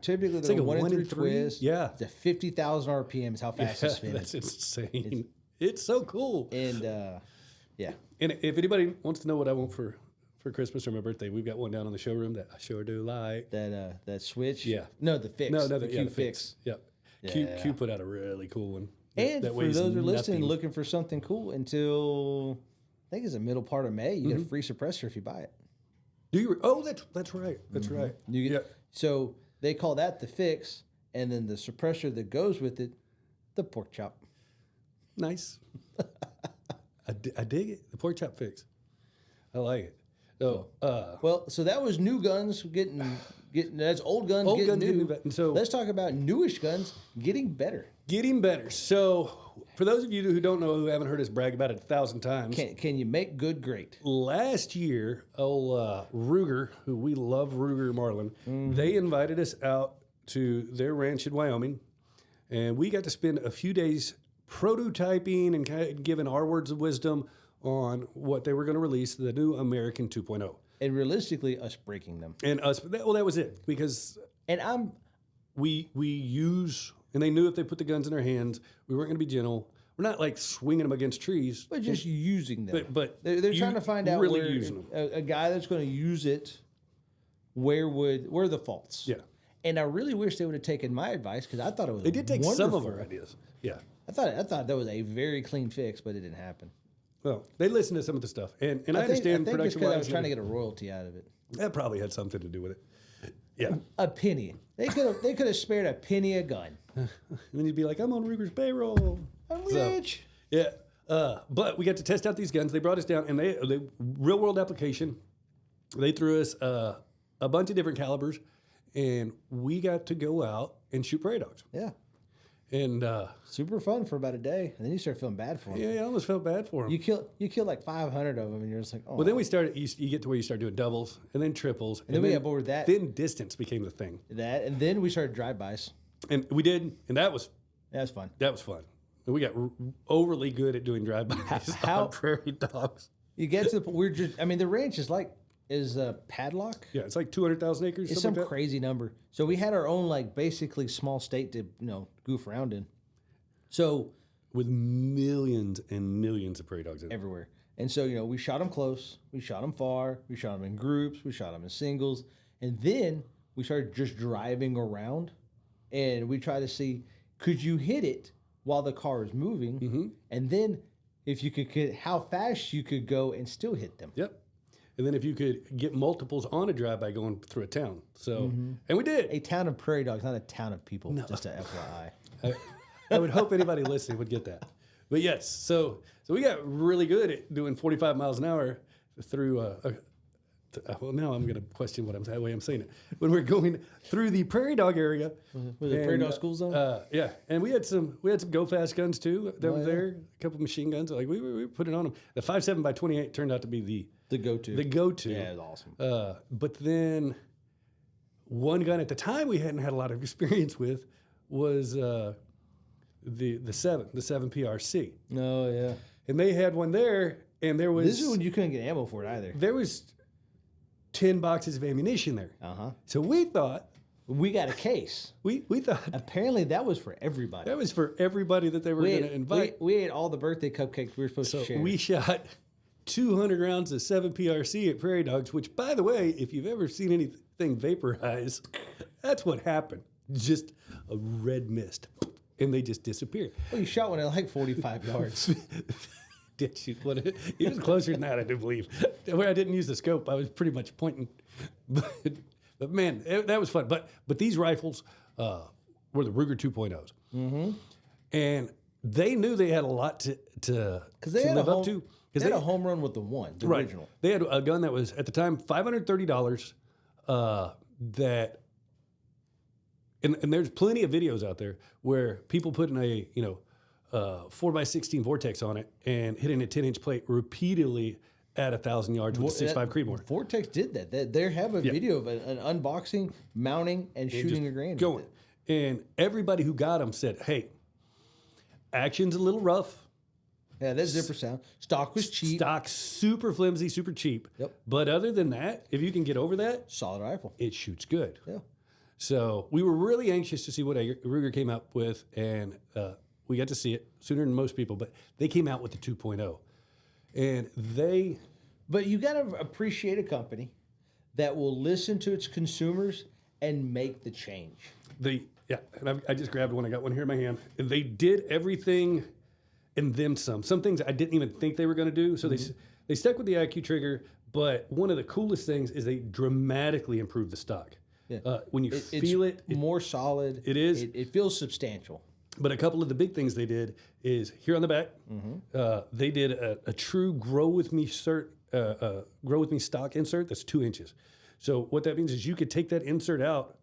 typically it's like a 1 in 3 3 twist. Yeah, it's a 50,000 RPM is how fast it's spinning. That's insane. It's so cool. And yeah. And if anybody wants to know what I want for Christmas or my birthday, we've got one down in the showroom that I sure do like. That switch. Yeah. No, the fix. The Q fix. Yep. Yeah. Q put out a really cool one. And that for those who are listening, nothing. looking for something cool until I think it's the middle part of May, you get a free suppressor if you buy it. Do you? Oh, that's right. That's right. You get So they call that the fix, and then the suppressor that goes with it, the pork chop. Nice. I dig it. The pork chop fix. I like it. So, so that was new guns getting that's old guns getting new. And so let's talk about newish guns getting better. Getting better. So for those of you who don't know, who haven't heard us brag about it 1,000 times, can you make good great? Last year, Ruger, who we love, Ruger Marlin, they invited us out to their ranch in Wyoming, and we got to spend a few days prototyping and kind of giving our words of wisdom on what they were going to release, the new American 2.0. And realistically, us breaking them. And us, that was it. Because we use, and they knew if they put the guns in their hands, we weren't going to be gentle. We're not like swinging them against trees. But just using them. But they're trying to find out really where using them. A guy that's going to use it, where are the faults? Yeah. And I really wish they would have taken my advice because I thought it was They did take some of wonderful. our ideas. Yeah. I thought that was a very clean fix, but it didn't hapen. Well, they listened to some of the stuff, and I understand I think it's because production-wise. I was trying to get a royalty out of it. That probably had something to do with it. Yeah. A penny. They could have spared a penny a gun. And then you'd be like, I'm on Ruger's payroll. I'm rich. Yeah. But we got to test out these guns. They brought us down, and they real world application. They threw us a bunch of different calibers, and we got to go out and shoot prairie dogs. Yeah. And super fun for about a day, and then you start feeling bad for them. yeah, I almost felt bad for them. You kill like 500 of them, and you're just like, oh. Well, then we started. You get to where you start doing doubles, and then triples, and then we got bored with that. Then distance became the thing. And then we started drive-bys. And we did, and that was fun. That was fun. And we got overly good at doing drive-bys on prairie dogs. You get to the ranch is a padlock. Yeah, it's like 200,000 acres. It's some crazy number. So we had our own basically small state to goof around in. So with millions and millions of prairie dogs in everywhere. And so we shot them close, we shot them far, we shot them in groups, we shot them in singles, and then we started just driving around, and we tried to see could you hit it while the car is moving, and then if you could get how fast you could go and still hit them. Yep. And then if you could get multiples on a drive by going through a town. So, and we did. A town of prairie dogs, not a town of people, just a FYI. I would hope anybody listening would get that. But yes, so we got really good at doing 45 miles an hour through, well, now I'm going to question the way I'm saying it. When we're going through the prairie dog area. Was it prairie dog school zone? Yeah. And we had some go fast guns too that were there, a couple machine guns. Like we were putting on them. The 5.7 by 28 turned out to be the go-to. The go-to. Yeah, it was awesome. But then one gun at the time we hadn't had a lot of experience with was the 7 PRC. Oh, yeah. And they had one there, and there was... This is when you couldn't get ammo for it either. There was 10 boxes of ammunition there. Uh-huh. So we thought... We got a case. We thought... Apparently that was for everybody. That was for everybody that they were going to invite. We ate all the birthday cupcakes we were supposed to share. So we shot 200 rounds of 7 PRC at prairie dogs, which, by the way, if you've ever seen anything vaporize, that's what happened. Just a red mist. And they just disappeared. Well, you shot one at like 45 yards. Did shoot one? It was closer than that, I do believe. Where I didn't use the scope, I was pretty much pointing. But man, that was fun. But these rifles, were the Ruger 2.0s. Mm-hmm. And they knew they had a lot to live up to. They had a home run with the original. They had a gun that was, at the time, $530 that... And there's plenty of videos out there where people putting a 4x16 Vortex on it and hitting a 10-inch plate repeatedly at 1,000 yards with a 6.5 Creedmoor. Vortex did that. They have a video of an unboxing, mounting, and shooting a grain. Going. And everybody who got them said, hey, action's a little rough. Yeah, that zipper sound. Stock was cheap. Stock super flimsy, super cheap. Yep. But other than that, if you can get over that, solid rifle. It shoots good. Yeah. So we were really anxious to see what Ruger came out with, and we got to see it sooner than most people. But they came out with the 2.0, and they. But you got to appreciate a company that will listen to its consumers and make the change. And I just grabbed one. I got one here in my hand. And they did everything and then some. Some things I didn't even think they were going to do. So they stuck with the IQ trigger, but one of the coolest things is they dramatically improved the stock. Yeah. When you feel it, more solid. It is. It feels substantial. But a couple of the big things they did is here on the back, they did a true grow with me stock insert that's 2 inches. So what that means is you could take that insert out,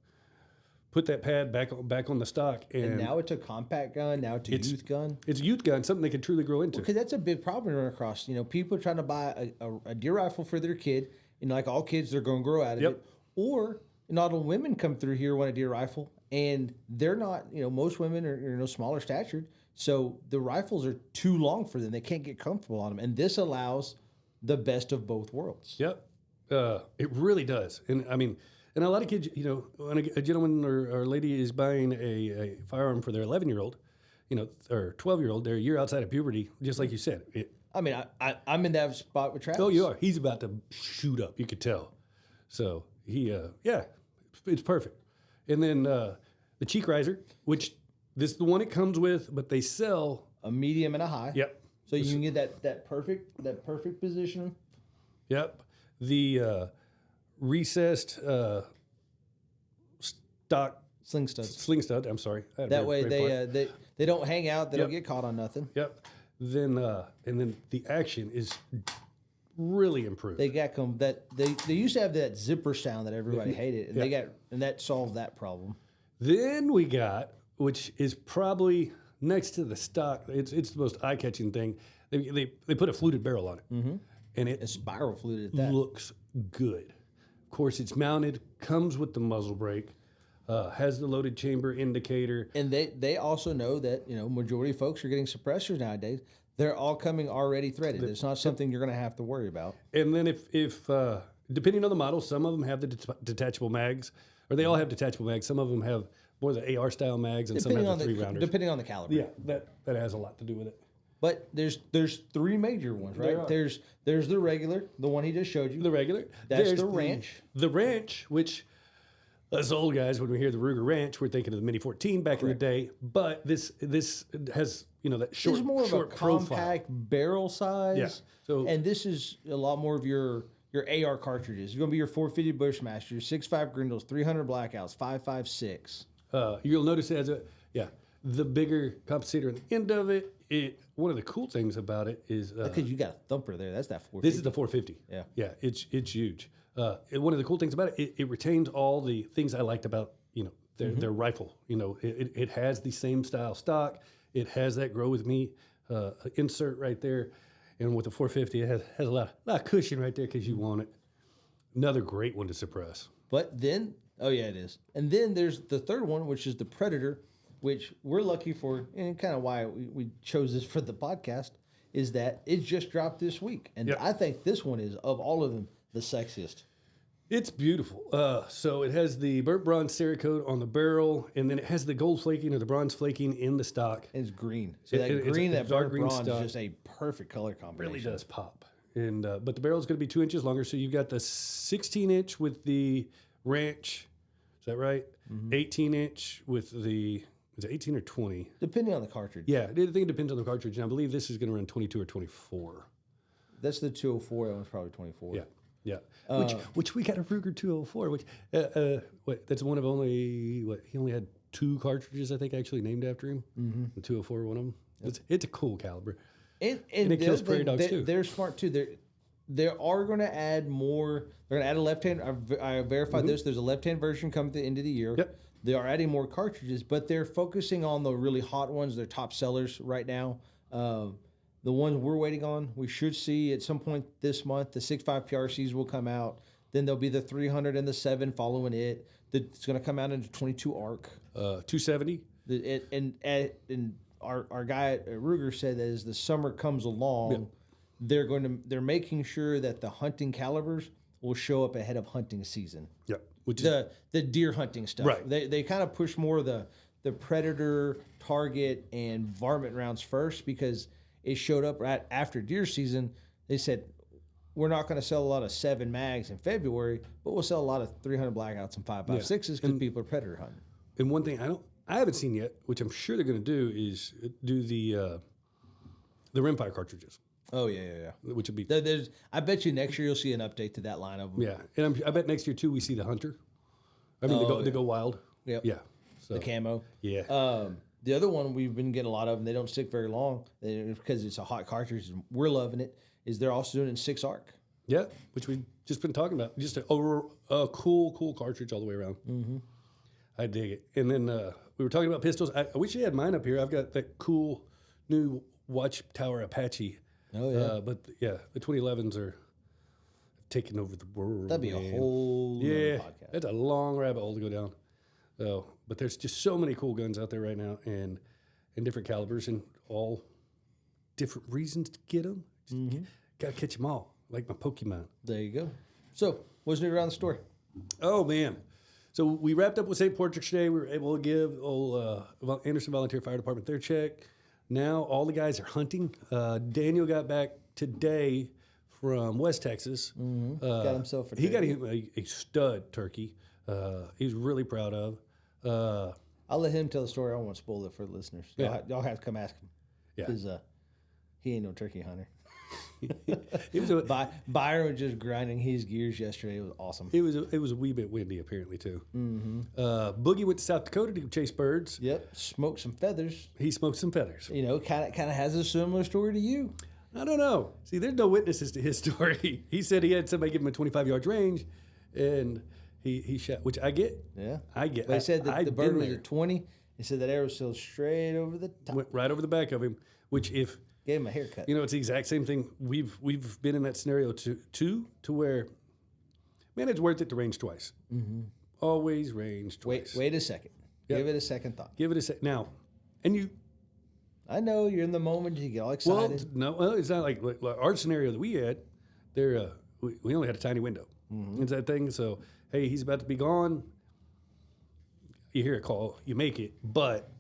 put that pad back on the stock, and now it's a compact gun. Now it's a youth gun. It's a youth gun, something they can truly grow into. Because that's a big problem to run across. People are trying to buy a deer rifle for their kid, and like all kids, they're going to grow out of it. Or not all women come through here want a deer rifle, and they're not. Most women are smaller statured, so the rifles are too long for them. They can't get comfortable on them, and this allows the best of both worlds. Yep, it really does. And I mean. And a lot of kids, when a gentleman or lady is buying a firearm for their 11-year-old, or 12-year-old, they're a year outside of puberty, just like you said. I'm in that spot with Travis. Oh, you are. He's about to shoot up. You could tell. So it's perfect. And then the cheek riser, which this is the one it comes with, but they sell a medium and a high. Yep. So you can get that perfect position. Yep. The recessed stock sling studs. I'm sorry. That way they don't hang out. They don't get caught on nothing. Yep. Then and then the action is really improved. They got they used to have that zipper sound that everybody hated, and that solved that problem. Then we got, which is probably next to the stock. It's the most eye catching thing. They put a fluted barrel on it, and it spiral fluted at that. Looks good. Of course, it's mounted, comes with the muzzle brake, has the loaded chamber indicator. And they also know that, majority of folks are getting suppressors nowadays. They're all coming already threaded. It's not something you're going to have to worry about. And then if depending on the model, some of them have the detachable mags, or they all have detachable mags. Some of them have more of the AR-style mags, and some have the 3-rounders. Depending on the caliber. Yeah, that has a lot to do with it. But there's 3 major ones, right? There's the regular, the one he just showed you. The regular. That's the ranch. The ranch, which us old guys, when we hear the Ruger Ranch, we're thinking of the Mini 14 back in the day. But this has that short. This is more of a compact barrel size. Yeah. So and this is a lot more of your AR cartridges. You're gonna be your 450 Bushmaster, your 6.5 Grindles, 300 Blackouts, 5.56. You'll notice it has the bigger compensator at the end of it. One of the cool things about it is because you got a thumper there. That's that 450. This is the 450. Yeah, it's huge. One of the cool things about it retains all the things I liked about their rifle. It has the same style stock. It has that grow with me insert right there, and with the 450, it has a lot of cushion right there because you want it. Another great one to suppress. But then, it is. And then there's the third one, which is the Predator, which we're lucky for, and kind of why we chose this for the podcast, is that it just dropped this week. And I think this one is, of all of them, the sexiest. It's beautiful. So it has the burnt bronze Cerakote on the barrel, and then it has the gold flaking or the bronze flaking in the stock. And it's green. So that burnt bronze stock is just a perfect color combination. Really does pop. And but the barrel is going to be 2 inches longer. So you've got the 16-inch with the ranch. Is that right? 18-inch with the... Is it 18 or 20? Depending on the cartridge. Yeah, I think it depends on the cartridge. And I believe this is going to run 22 or 24. That's the 204. That one's probably 24. Yeah. Yeah, which we got a Ruger 204, which that's one of only he only had 2 cartridges I think actually named after him. The 204, one of them. Yep. It's a cool caliber, and it kills prairie dogs too. They're smart too. They are going to add more. They're going to add a left-hand. I verified this. There's a left-hand version coming at the end of the year. Yep. They are adding more cartridges, but they're focusing on the really hot ones. They're top sellers right now. The ones we're waiting on, we should see at some point this month. The 6.5 PRCs will come out. Then there'll be the 300 and the 7 following it. It's going to come out into 22 ARC. 270. And our guy at Ruger said that as the summer comes along, they're making sure that the hunting calibers will show up ahead of hunting season. Yep. Which is the deer hunting stuff. Right. They kind of push more of the predator, target, and varmint rounds first because it showed up right after deer season. They said, we're not going to sell a lot of 7 mags in February, but we'll sell a lot of 300 blackouts and 5.56s because people are predator hunting. And one thing I haven't seen yet, which I'm sure they're going to do, is do the rimfire cartridges. Oh yeah. Which would be. I bet you next year you'll see an update to that line of them. Yeah, and I bet next year too we see the hunter. I mean, they go wild. Yep. Yeah. So. The camo. Yeah. The other one we've been getting a lot of, and they don't stick very long because it's a hot cartridge. And we're loving it. Is they're also doing it in 6 ARC. Yeah, which we've just been talking about. Just a cool cartridge all the way around. Mm-hmm. I dig it. And then we were talking about pistols. I wish you had mine up here. I've got that cool new Watchtower Apache. Oh yeah. But yeah, the 2011s are taking over the world. That'd be a whole podcast. It's a long rabbit hole to go down. But there's just so many cool guns out there right now, and different calibers, and all different reasons to get them. Gotta catch them all, like my Pokemon. There you go. So, what's new around the store? Oh man, so we wrapped up with St. Patrick's Day. We were able to give old Anderson Volunteer Fire Department their check. Now all the guys are hunting. Daniel got back today from West Texas. Got himself he got him a stud turkey. He's really proud of. I'll let him tell the story. I don't want to spoil it for the listeners. Y'all have to come ask him. Yeah, because he ain't no turkey hunter. It was Byron was just grinding his gears yesterday. It was awesome. It was a wee bit windy apparently too. Boogie went to South Dakota to chase birds. Yep, smoked some feathers. He smoked some feathers. You know, kind of has a similar story to you. I don't know. See, there's no witnesses to his story. He said he had somebody give him a 25 yards range, and he shot, which I get. Yeah, I get. They said that the bird was at 20. He said that arrow sailed straight over the top. Went right over the back of him, which if gave him a haircut. You know, it's the exact same thing. We've been in that scenario to where, man, it's worth it to range twice. Always range twice. Wait a second. Yep. Give it a second thought. Give it a sec. Now, and you. I know you're in the moment. You get all excited. Well, it's not like our scenario that we had. There, we only had a tiny window. It's that thing. So, hey, he's about to be gone. You hear a call, you make it, but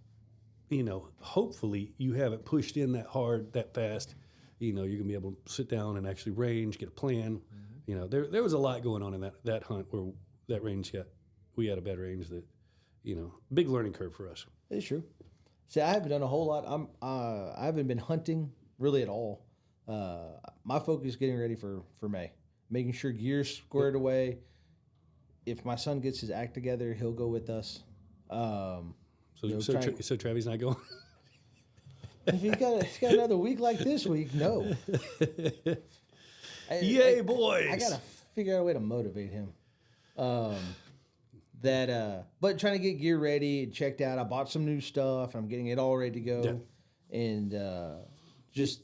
you know, hopefully you haven't pushed in that hard, that fast. You know, you're gonna be able to sit down and actually range, get a plan. You know, there was a lot going on in that hunt where that range we had a bad range that, you know, big learning curve for us. It's true. See, I haven't done a whole lot. I haven't been hunting really at all. My focus is getting ready for May, making sure gear's squared away. If my son gets his act together, he'll go with us. So Travis not going? If he's got another week like this week, no. Yay, boys! I gotta figure out a way to motivate him. But trying to get gear ready and checked out. I bought some new stuff. I'm getting it all ready to go, and just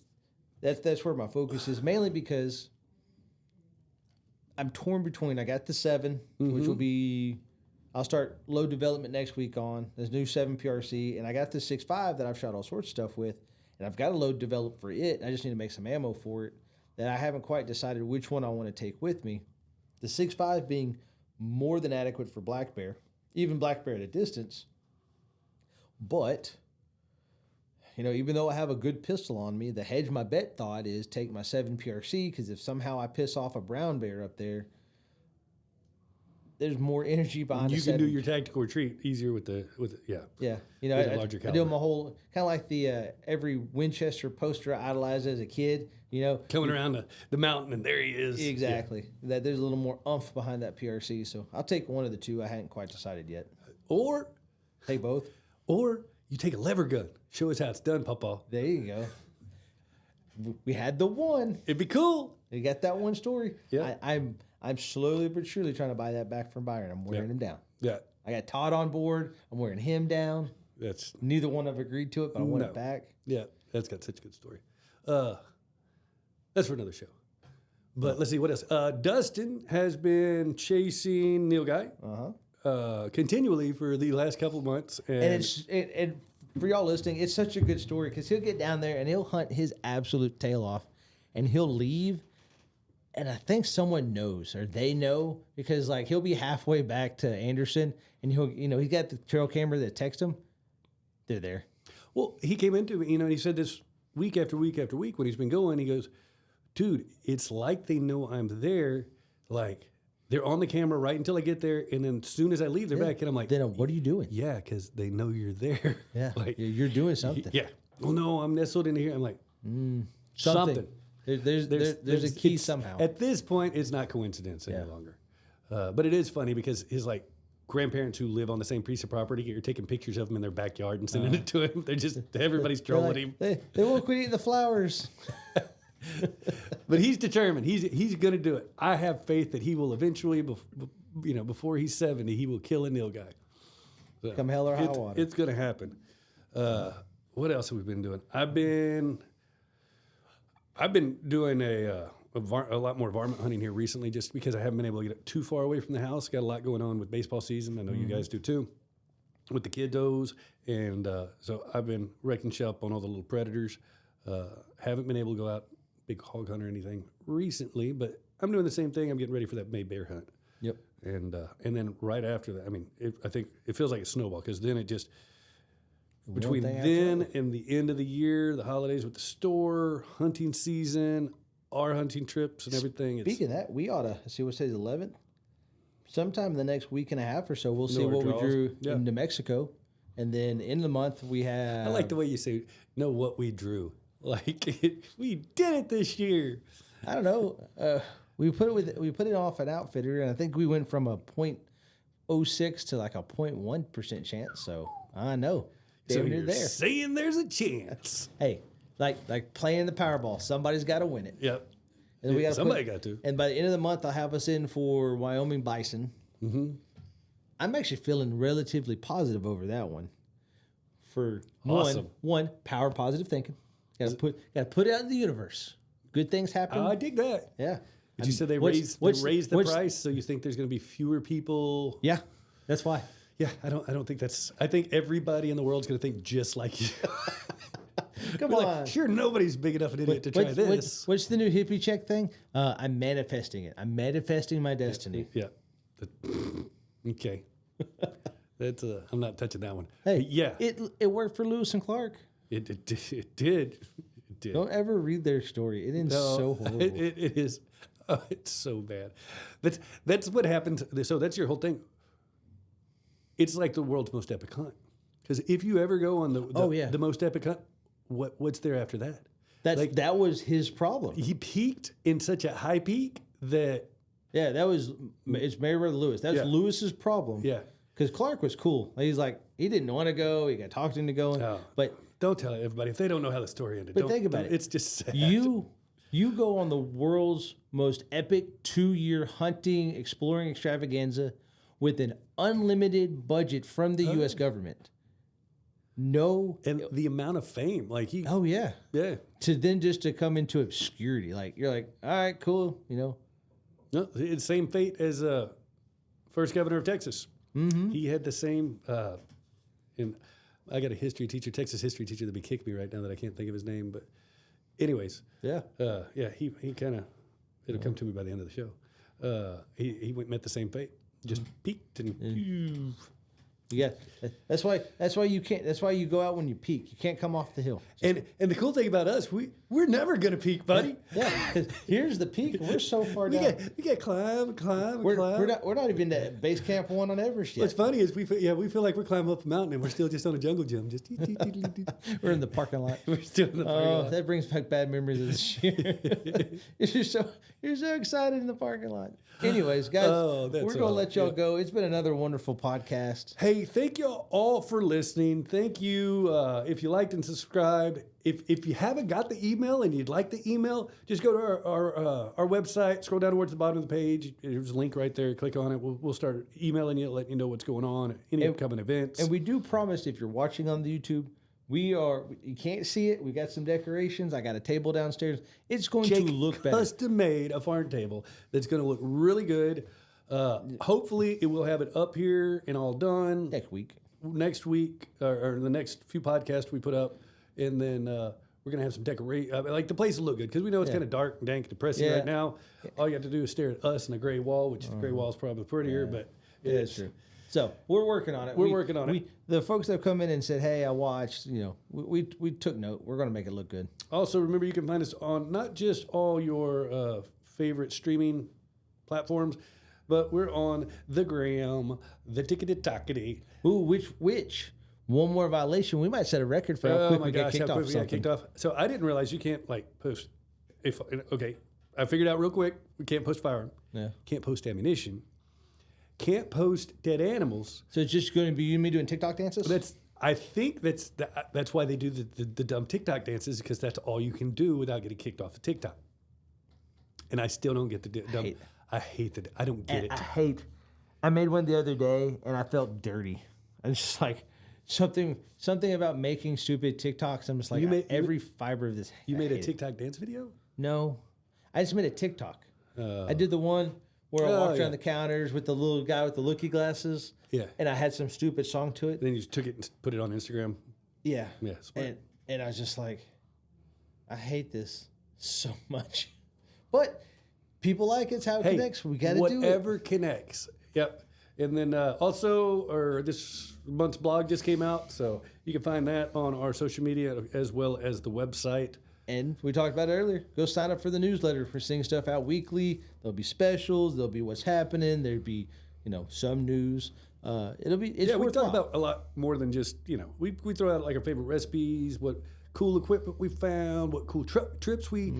that's where my focus is, mainly because I'm torn between. I got the 7, which will be. I'll start load development next week on this new 7 PRC, and I got the 6.5 that I've shot all sorts of stuff with, and I've got a load developed for it. I just need to make some ammo for it that I haven't quite decided which one I want to take with me. The 6.5 being more than adequate for black bear, even black bear at a distance. But, you know, even though I have a good pistol on me, the hedge my bet thought is take my 7 PRC, because if somehow I piss off a brown bear up there, there's more energy behind you can do your tactical retreat easier with the yeah. You know, I do them a whole kind of like the every Winchester poster I idolized as a kid. You know, coming around the mountain, and there he is. Exactly. Yeah. That there's a little more oomph behind that PRC. So I'll take one of the two. I hadn't quite decided yet. Or take both. Or you take a lever gun. Show us how it's done, Papa. There you go. We had the one. It'd be cool. You got that one story. Yeah. I'm slowly but surely trying to buy that back from Byron. I'm wearing him down. Yeah. I got Todd on board. I'm wearing him down. That's neither one have agreed to it, but I want it back. Yeah, that's got such a good story. That's for another show. But let's see what else. Dustin has been chasing Neil Guy continually for the last couple of months, and for y'all listening, it's such a good story because he'll get down there and he'll hunt his absolute tail off, and he'll leave. And I think someone knows, or they know, because like he'll be halfway back to Anderson, and he's got the trail camera that texts him. They're there. Well, he came into me, and he said this week after week after week when he's been going. He goes, "Dude, it's like they know I'm there. Like they're on the camera right until I get there, and then as soon as I leave, they're back." And I'm like, "Then what are you doing?" Yeah, because they know you're there. Yeah, like you're doing something. Yeah. Well, no, I'm nestled in here. I'm like, something. There's a key somehow. At this point, it's not coincidence any longer. But it is funny because his like grandparents who live on the same piece of property, you're taking pictures of them in their backyard and sending it to him. They're just everybody's trolling him. They won't quit eating the flowers. But he's determined. He's going to do it. I have faith that he will eventually, before he's 70, he will kill a Neil Guy. So come hell or high water. It's going to happen. What else have we been doing? I've been doing a lot more varmint hunting here recently, just because I haven't been able to get too far away from the house. Got a lot going on with baseball season. I know you guys do too, with the kiddos, and so I've been wrecking shop on all the little predators. Haven't been able to go out big hog hunt or anything recently, but I'm doing the same thing. I'm getting ready for that May bear hunt. Yep. And then right after that, I mean, I think it feels like a snowball, because then it just. Between then and the end of the year, the holidays with the store, hunting season, our hunting trips and everything. Speaking of that, we ought to see what says 11th. Sometime in the next week and a half or so, we'll see what we drew in New Mexico. And then in the month, we have... I like the way you say, know what we drew. Like, we did it this year. I don't know. We put it off an outfitter, and I think we went from a 0.06 to like a 0.1% chance. So, I know. So you're saying there's a chance. Hey, like playing the Powerball. Somebody's got to win it. Yep. And we got somebody got to. And by the end of the month, I'll have us in for Wyoming bison. Mm-hmm. I'm actually feeling relatively positive over that one. For awesome. one, power positive thinking. Got to put it out in the universe. Good things happen. I dig that. Yeah. But you said they raised the price, so you think there's going to be fewer people? Yeah, that's why. Yeah, I don't think that's. I think everybody in the world's going to think just like you. Come on. Sure, nobody's big enough an idiot to try this. What's the new hippie check thing? I'm manifesting it. I'm manifesting my destiny. Yeah. Okay. That's. I'm not touching that one. Hey, but yeah. It worked for Lewis and Clark. It did. Don't ever read their story. It ends so horrible. It is. Oh, it's so bad. That's what happens. So that's your whole thing. It's like the world's most epic hunt. Because if you ever go on the most epic hunt, what's there after that? That was his problem. He peaked in such a high peak that... Yeah, it's Meriwether Lewis. That's Lewis's problem. Yeah. Because Clark was cool. He's like, he didn't want to go. He got talked into going. Oh, but don't tell everybody if they don't know how the story ended. But think about it. It's just sad. You go on the world's most epic 2-year hunting, exploring extravaganza with an unlimited budget from the U.S. government. And the amount of fame, yeah. To come into obscurity, you're like, all right, cool, No, it's same fate as first governor of Texas. Mm-hmm. He had the same. And I got a Texas history teacher that would kick me right now that I can't think of his name, but anyways, he kind of it'll come to me by the end of the show. He went and met the same fate. Just peaked and Yeah, that's why you can't. That's why you go out when you peak. You can't come off the hill. And the cool thing about us, we're never gonna peak, buddy. Yeah, here's the peak. We're so far down. We got climb. We're not even at base camp 1 on Everest yet. What's funny is we feel like we're climbing up a mountain and we're still just on a jungle gym. Just we're in the parking lot. We're still in the parking lot. That brings back bad memories of this year. you're so excited in the parking lot. Anyways, guys, we're gonna let y'all go. It's been another wonderful podcast. Hey, thank y'all all for listening. Thank you. If you liked and subscribed, if you haven't got the email and you'd like the email, just go to our website. Scroll down towards the bottom of the page. There's a link right there. Click on it. We'll start emailing you, letting you know what's going on, any upcoming events. And we do promise, if you're watching on the YouTube, you can't see it. We got some decorations. I got a table downstairs. It's going to look better. Custom made a farm table that's going to look really good. Hopefully, it will have it up here and all done next week, or the next few podcasts we put up, and then we're gonna have some decoration. Like the place will look good because we know it's kind of dark and dank and depressing right now. All you have to do is stare at us and a gray wall, which the gray wall is probably prettier, but it's true. So we're working on it. We're working on it. The folks that have come in and said, "Hey, I watched," we took note. We're going to make it look good. Also, remember you can find us on not just all your favorite streaming platforms, but we're on the Gram, the Tickety Tockety. Ooh, which one more violation? We might set a record for how quick we get kicked off. Kicked off. So I didn't realize you can't post. I figured out real quick. We can't post firearm. Yeah. Can't post ammunition. Can't post dead animals. So it's just going to be you and me doing TikTok dances? I think that's why they do the dumb TikTok dances, because that's all you can do without getting kicked off the TikTok. And I still don't get the dumb. I hate that. I don't get it. I made one the other day and I felt dirty. I was just like something about making stupid TikToks. I'm just like every fiber of this. You made a TikTok dance video? No, I just made a TikTok. I did the one where I walked around the counters with the little guy with the looky glasses. Yeah. And I had some stupid song to it. Then you just took it and put it on Instagram. Yeah. Yeah. And I was just like, I hate this so much. But people like it's how it connects. We got to do it. Whatever connects. Yep. And then this month's blog just came out, so you can find that on our social media as well as the website. And we talked about it earlier. Go sign up for the newsletter. We're seeing stuff out weekly. There'll be specials. There'll be what's happening. There'll be, some news. We talk about a lot more than just, we throw out like our favorite recipes, what cool equipment we found, what cool trips we,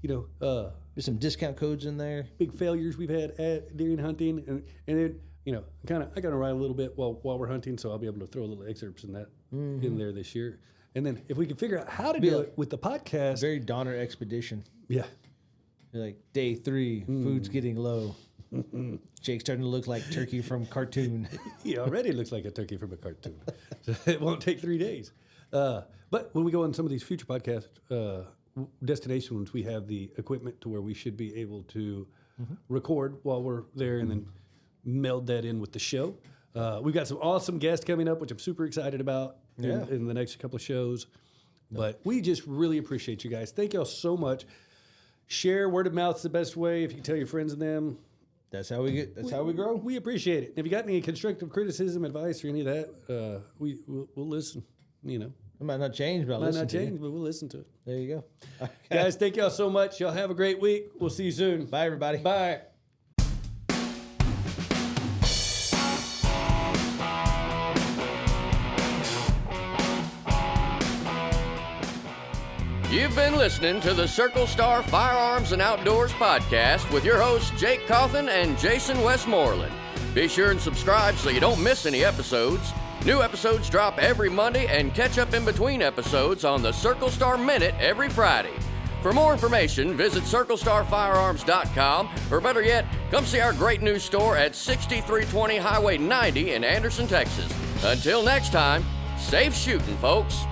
there's some discount codes in there. Big failures we've had at during hunting, and then I gotta write a little bit while we're hunting, so I'll be able to throw a little excerpts in that in there this year. And then if we can figure out how to do it with the podcast, very Donner expedition. Yeah, like day 3, food's getting low. Jake's starting to look like turkey from cartoon. He already looks like a turkey from a cartoon. So it won't take 3 days. But when we go on some of these future podcast destinations, we have the equipment to where we should be able to record while we're there and then meld that in with the show. We've got some awesome guests coming up, which I'm super excited about in the next couple of shows. But we just really appreciate you guys. Thank y'all so much. Share, word of mouth is the best way. If you can tell your friends and them. That's how we grow. We appreciate it. If you got any constructive criticism, advice, or any of that, we'll listen. It might not change, but but we'll listen to it. There you go. Okay. Guys, thank y'all so much. Y'all have a great week. We'll see you soon. Bye, everybody. Bye. You've been listening to the Circle Star Firearms and Outdoors podcast with your hosts Jake Cawthon and Jason Westmoreland. Be sure and subscribe so you don't miss any episodes. New episodes drop every Monday, and catch up in between episodes on the Circle Star Minute every Friday. For more information, visit CircleStarFirearms.com, or better yet, come see our great new store at 6320 Highway 90 in Anderson, Texas. Until next time, safe shooting, folks.